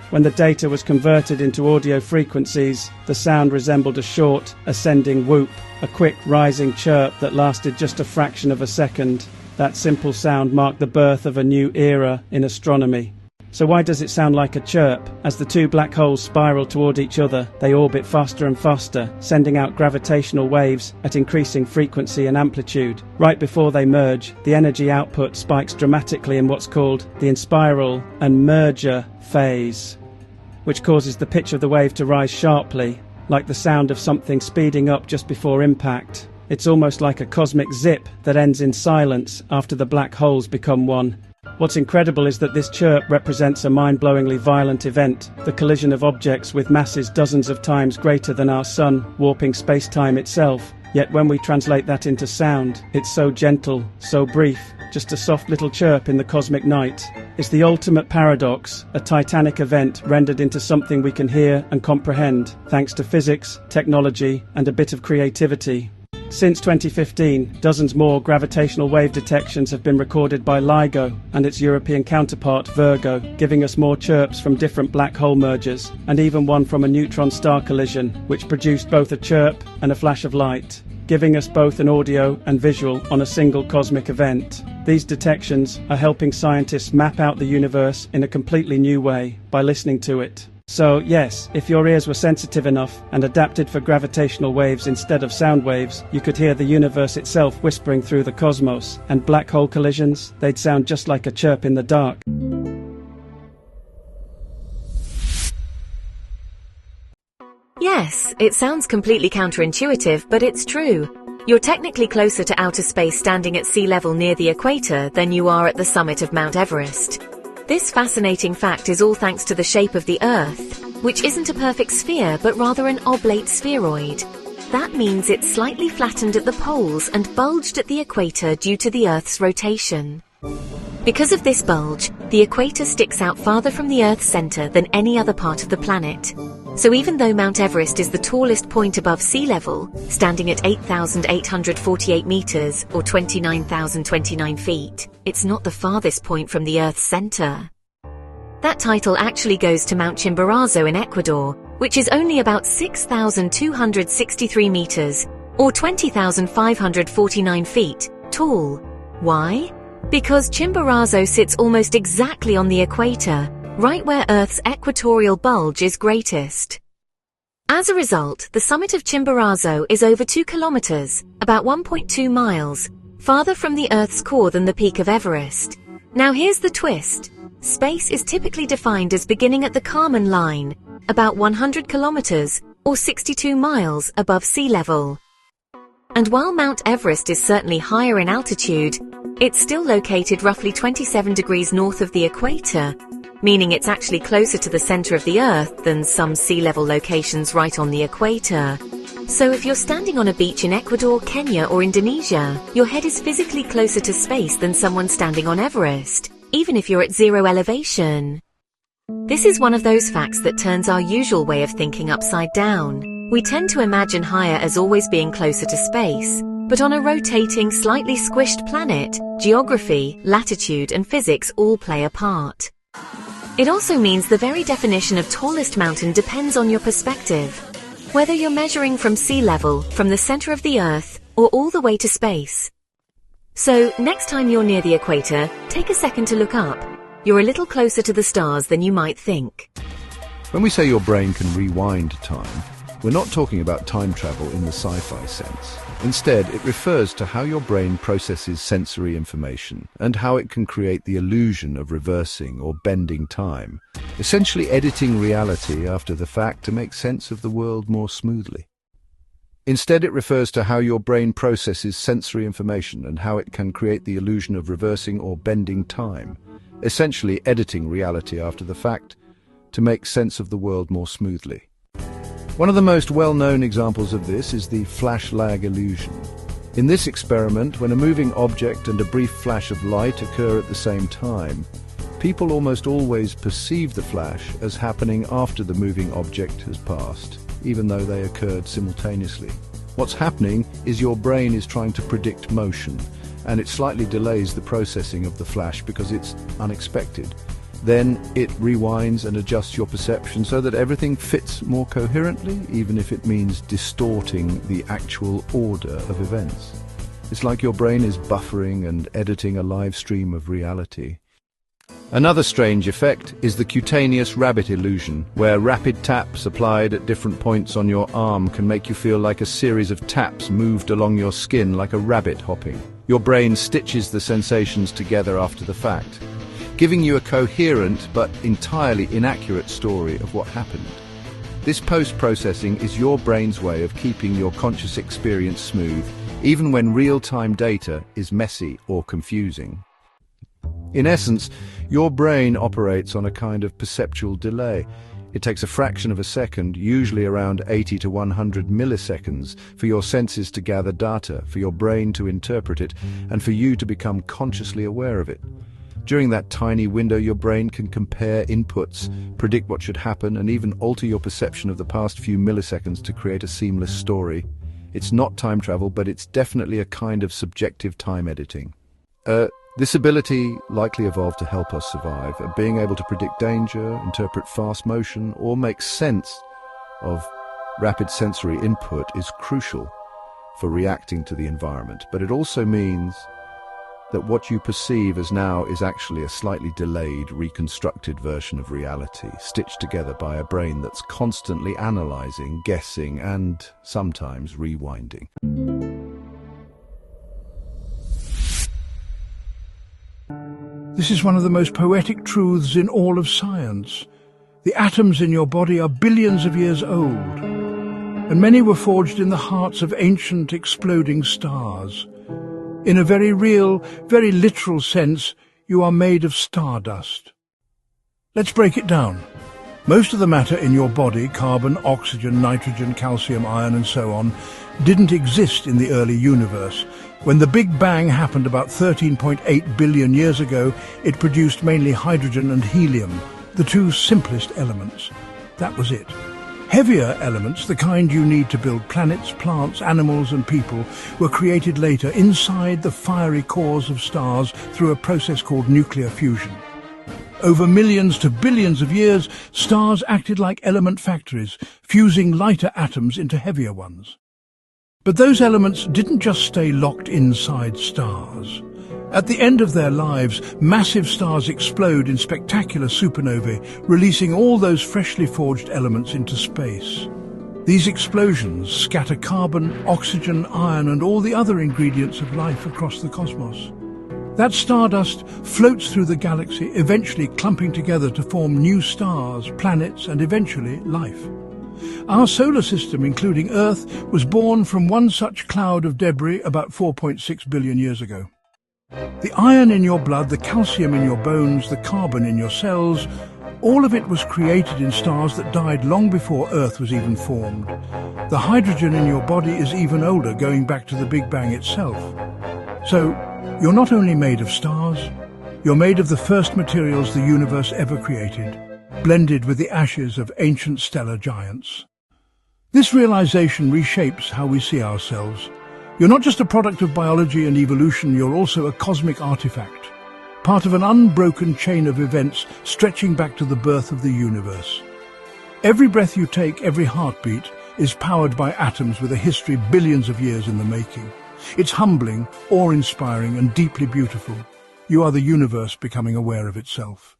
When the data was converted into audio frequencies, the sound resembled a short, ascending whoop, a quick, rising chirp that lasted just a fraction of a second. That simple sound marked the birth of a new era in astronomy. So why does it sound like a chirp? As the two black holes spiral toward each other, they orbit faster and faster, sending out gravitational waves at increasing frequency and amplitude. Right before they merge, the energy output spikes dramatically in what's called the inspiral and merger phase, which causes the pitch of the wave to rise sharply, like the sound of something speeding up just before impact. It's almost like a cosmic zip that ends in silence after the black holes become one. What's incredible is that this chirp represents a mind-blowingly violent event, the collision of objects with masses dozens of times greater than our sun, warping space-time itself. Yet when we translate that into sound, it's so gentle, so brief, just a soft little chirp in the cosmic night. It's the ultimate paradox, a titanic event rendered into something we can hear and comprehend, thanks to physics, technology, and a bit of creativity. Since 2015, dozens more gravitational wave detections have been recorded by LIGO and its European counterpart Virgo, giving us more chirps from different black hole mergers, and even one from a neutron star collision, which produced both a chirp and a flash of light, giving us both an audio and visual on a single cosmic event. These detections are helping scientists map out the universe in a completely new way by listening to it. So yes, if your ears were sensitive enough and adapted for gravitational waves instead of sound waves, you could hear the universe itself whispering through the cosmos, and black hole collisions, they'd sound just like a chirp in the dark. Yes, it sounds completely counterintuitive, but it's true. You're technically closer to outer space standing at sea level near the equator than you are at the summit of Mount Everest. This fascinating fact is all thanks to the shape of the Earth, which isn't a perfect sphere but rather an oblate spheroid. That means it's slightly flattened at the poles and bulged at the equator due to the Earth's rotation. Because of this bulge, the equator sticks out farther from the Earth's center than any other part of the planet. So even though Mount Everest is the tallest point above sea level, standing at 8,848 meters or 29,029 feet, it's not the farthest point from the Earth's center. That title actually goes to Mount Chimborazo in Ecuador, which is only about 6,263 meters or 20,549 feet tall. Why? Because Chimborazo sits almost exactly on the equator, right where Earth's equatorial bulge is greatest. As a result, the summit of Chimborazo is over 2 kilometers, about 1.2 miles, farther from the Earth's core than the peak of Everest. Now here's the twist. Space is typically defined as beginning at the Kármán line, about 100 kilometers, or 62 miles above sea level. And while Mount Everest is certainly higher in altitude, it's still located roughly 27 degrees north of the equator, meaning it's actually closer to the center of the Earth than some sea level locations right on the equator. So if you're standing on a beach in Ecuador, Kenya, or Indonesia, your head is physically closer to space than someone standing on Everest, even if you're at zero elevation. This is one of those facts that turns our usual way of thinking upside down. We tend to imagine higher as always being closer to space, but on a rotating, slightly squished planet, geography, latitude, and physics all play a part. It also means the very definition of tallest mountain depends on your perspective. whether you're measuring from sea level, from the center of the Earth, or all the way to space. So, next time you're near the equator, take a second to look up. You're a little closer to the stars than you might think. When we say your brain can rewind time, we're not talking about time travel in the sci-fi sense. Instead, it refers to how your brain processes sensory information and how it can create the illusion of reversing or bending time, essentially editing reality after the fact to make sense of the world more smoothly. Instead, it refers to how your brain processes sensory information and how it can create the illusion of reversing or bending time, essentially editing reality after the fact to make sense of the world more smoothly. One of the most well-known examples of this is the flash lag illusion. In this experiment, when a moving object and a brief flash of light occur at the same time, people almost always perceive the flash as happening after the moving object has passed, even though they occurred simultaneously. What's happening is your brain is trying to predict motion, and it slightly delays the processing of the flash because it's unexpected. Then it rewinds and adjusts your perception so that everything fits more coherently, even if it means distorting the actual order of events. It's like your brain is buffering and editing a live stream of reality. Another strange effect is the cutaneous rabbit illusion, where rapid taps applied at different points on your arm can make you feel like a series of taps moved along your skin like a rabbit hopping. Your brain stitches the sensations together after the fact, giving you a coherent but entirely inaccurate story of what happened. This post-processing is your brain's way of keeping your conscious experience smooth, even when real-time data is messy or confusing. In essence, your brain operates on a kind of perceptual delay. It takes a fraction of a second, usually around 80 to 100 milliseconds, for your senses to gather data, for your brain to interpret it, and for you to become consciously aware of it. During that tiny window, your brain can compare inputs, predict what should happen, and even alter your perception of the past few milliseconds to create a seamless story. It's not time travel, but it's definitely a kind of subjective time editing. This ability likely evolved to help us survive, being able to predict danger, interpret fast motion, or make sense of rapid sensory input is crucial for reacting to the environment. But it also means that what you perceive as now is actually a slightly delayed, reconstructed version of reality, stitched together by a brain that's constantly analyzing, guessing, and sometimes rewinding. This is one of the most poetic truths in all of science. The atoms in your body are billions of years old, and many were forged in the hearts of ancient exploding stars. In a very real, very literal sense, you are made of stardust. Let's break it down. Most of the matter in your body, carbon, oxygen, nitrogen, calcium, iron and so on, didn't exist in the early universe. When the Big Bang happened about 13.8 billion years ago, it produced mainly hydrogen and helium, the two simplest elements. That was it. Heavier elements, the kind you need to build planets, plants, animals and people, were created later inside the fiery cores of stars through a process called nuclear fusion. Over millions to billions of years, stars acted like element factories, fusing lighter atoms into heavier ones. But those elements didn't just stay locked inside stars. At the end of their lives, massive stars explode in spectacular supernovae, releasing all those freshly forged elements into space. These explosions scatter carbon, oxygen, iron and all the other ingredients of life across the cosmos. That stardust floats through the galaxy, eventually clumping together to form new stars, planets and eventually life. Our solar system, including Earth, was born from one such cloud of debris about 4.6 billion years ago. The iron in your blood, the calcium in your bones, the carbon in your cells, all of it was created in stars that died long before Earth was even formed. The hydrogen in your body is even older, going back to the Big Bang itself. So, you're not only made of stars, you're made of the first materials the universe ever created, blended with the ashes of ancient stellar giants. This realization reshapes how we see ourselves. You're not just a product of biology and evolution, you're also a cosmic artifact, part of an unbroken chain of events stretching back to the birth of the universe. Every breath you take, every heartbeat, is powered by atoms with a history billions of years in the making. It's humbling, awe-inspiring and deeply beautiful. You are the universe becoming aware of itself.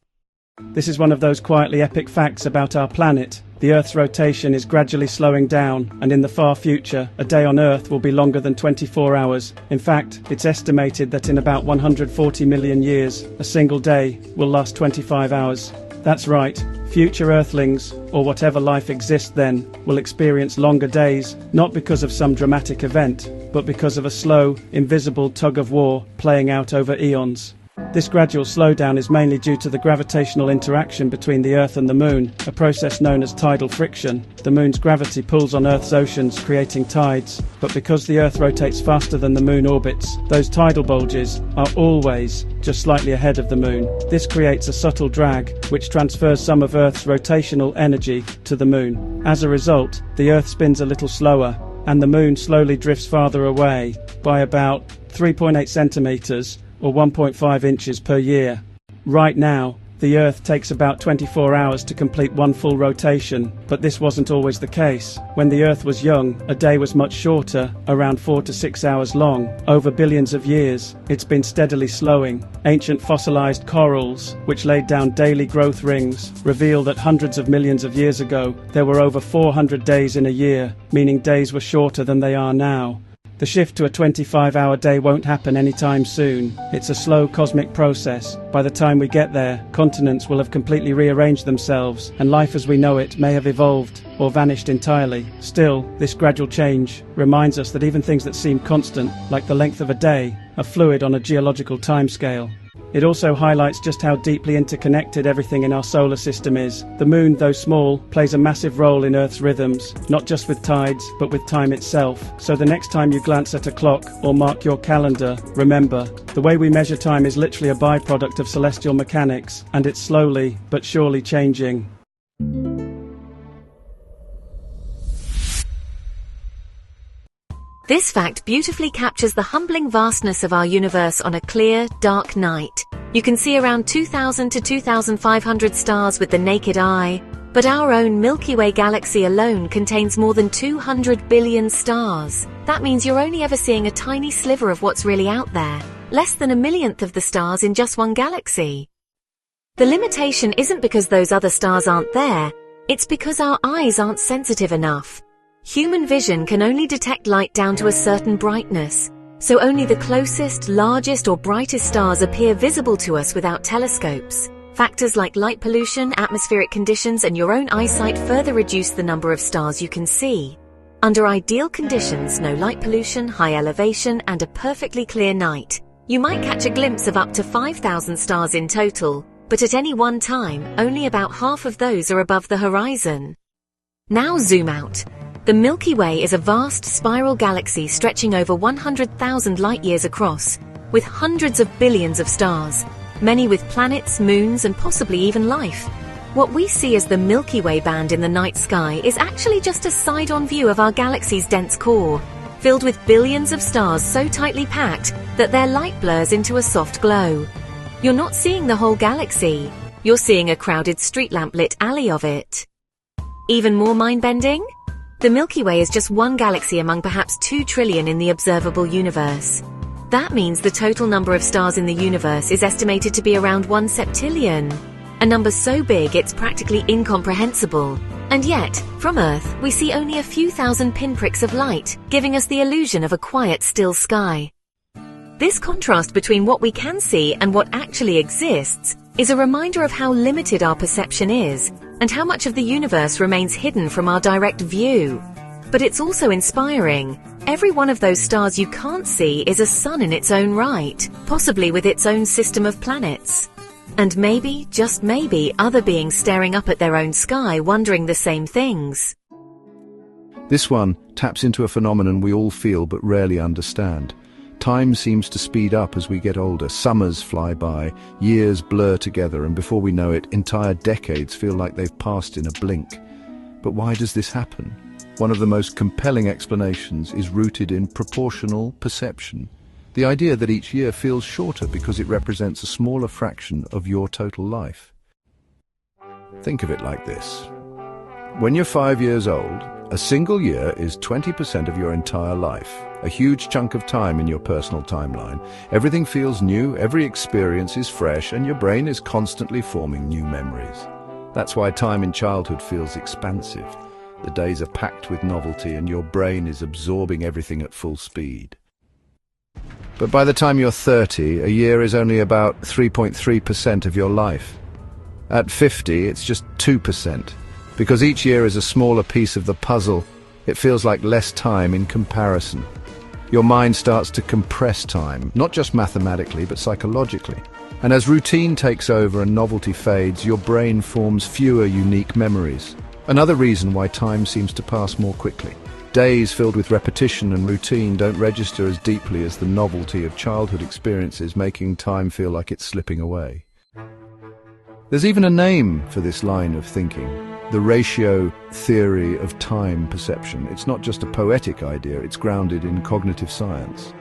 This is one of those quietly epic facts about our planet. The Earth's rotation is gradually slowing down, and in the far future, a day on Earth will be longer than 24 hours. In fact, it's estimated that in about 140 million years, a single day will last 25 hours. That's right, future Earthlings, or whatever life exists then, will experience longer days, not because of some dramatic event, but because of a slow, invisible tug-of-war playing out over eons. This gradual slowdown is mainly due to the gravitational interaction between the Earth and the Moon, a process known as tidal friction. The Moon's gravity pulls on Earth's oceans, creating tides, but because the Earth rotates faster than the Moon orbits, those tidal bulges are always just slightly ahead of the Moon. This creates a subtle drag, which transfers some of Earth's rotational energy to the Moon. As a result, the Earth spins a little slower, and the Moon slowly drifts farther away by about 3.8 centimeters, or 1.5 inches per year. Right now, the Earth takes about 24 hours to complete one full rotation, but this wasn't always the case. When the Earth was young, a day was much shorter, around 4 to 6 hours long. Over billions of years, it's been steadily slowing. Ancient fossilized corals, which laid down daily growth rings, reveal that hundreds of millions of years ago, there were over 400 days in a year, meaning days were shorter than they are now. The shift to a 25-hour day won't happen anytime soon. It's a slow cosmic process. By the time we get there, continents will have completely rearranged themselves, and life as we know it may have evolved or vanished entirely. Still, this gradual change reminds us that even things that seem constant, like the length of a day, are fluid on a geological timescale. It also highlights just how deeply interconnected everything in our solar system is. The Moon, though small, plays a massive role in Earth's rhythms, not just with tides, but with time itself. So the next time you glance at a clock or mark your calendar, remember, the way we measure time is literally a byproduct of celestial mechanics, and it's slowly but surely changing. This fact beautifully captures the humbling vastness of our universe on a clear, dark night. You can see around 2,000 to 2,500 stars with the naked eye, but our own Milky Way galaxy alone contains more than 200 billion stars. That means you're only ever seeing a tiny sliver of what's really out there, less than a millionth of the stars in just one galaxy. The limitation isn't because those other stars aren't there, it's because our eyes aren't sensitive enough. Human vision can only detect light down to a certain brightness, so only the closest, largest or brightest stars appear visible to us without telescopes. Factors like light pollution, atmospheric conditions and your own eyesight further reduce the number of stars you can see. Under ideal conditions, no light pollution, high elevation and a perfectly clear night, you might catch a glimpse of up to 5,000 stars in total, but at any one time, only about half of those are above the horizon. Now zoom out. The Milky Way is a vast spiral galaxy stretching over 100,000 light-years across, with hundreds of billions of stars, many with planets, moons, and possibly even life. What we see as the Milky Way band in the night sky is actually just a side-on view of our galaxy's dense core, filled with billions of stars so tightly packed that their light blurs into a soft glow. You're not seeing the whole galaxy, you're seeing a crowded street lamp-lit alley of it. Even more mind-bending? The Milky Way is just one galaxy among perhaps 2 trillion in the observable universe. That means the total number of stars in the universe is estimated to be around 1 septillion, a number so big it's practically incomprehensible. And yet, from Earth, we see only a few thousand pinpricks of light, giving us the illusion of a quiet, still sky. This contrast between what we can see and what actually exists is a reminder of how limited our perception is, and how much of the universe remains hidden from our direct view. But it's also inspiring. Every one of those stars you can't see is a sun in its own right, possibly with its own system of planets. And maybe, just maybe, other beings staring up at their own sky wondering the same things. This one taps into a phenomenon we all feel but rarely understand. Time seems to speed up as we get older. Summers fly by, years blur together, and before we know it, entire decades feel like they've passed in a blink. But why does this happen? One of the most compelling explanations is rooted in proportional perception. The idea that each year feels shorter because it represents a smaller fraction of your total life. Think of it like this. When you're 5 years old, A single year is 20% of your entire life, a huge chunk of time in your personal timeline. Everything feels new, every experience is fresh, and your brain is constantly forming new memories. That's why time in childhood feels expansive. The days are packed with novelty and your brain is absorbing everything at full speed. But by the time you're 30, a year is only about 3.3% of your life. At 50, it's just 2%. Because each year is a smaller piece of the puzzle, it feels like less time in comparison. Your mind starts to compress time, not just mathematically, but psychologically. And as routine takes over and novelty fades, your brain forms fewer unique memories. Another reason why time seems to pass more quickly. Days filled with repetition and routine don't register as deeply as the novelty of childhood experiences, making time feel like it's slipping away. There's even a name for this line of thinking. The ratio theory of time perception. It's not just a poetic idea, it's grounded in cognitive science.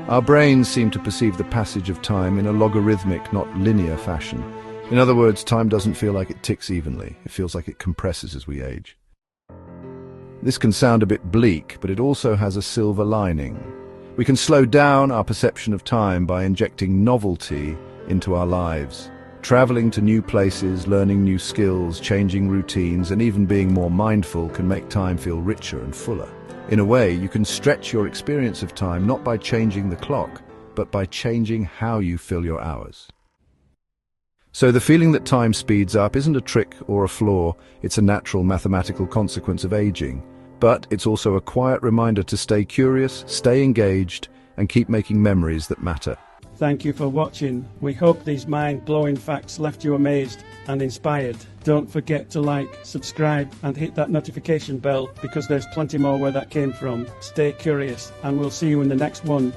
Our brains seem to perceive the passage of time in a logarithmic, not linear fashion. In other words, time doesn't feel like it ticks evenly. It feels like it compresses as we age. This can sound a bit bleak, but it also has a silver lining. We can slow down our perception of time by injecting novelty into our lives. Traveling to new places, learning new skills, changing routines, and even being more mindful can make time feel richer and fuller. In a way, you can stretch your experience of time not by changing the clock, but by changing how you fill your hours. So the feeling that time speeds up isn't a trick or a flaw, it's a natural mathematical consequence of aging. But it's also a quiet reminder to stay curious, stay engaged, and keep making memories that matter. Thank you for watching. We hope these mind-blowing facts left you amazed and inspired. Don't forget to like, subscribe, and hit that notification bell because there's plenty more where that came from. Stay curious, and we'll see you in the next one.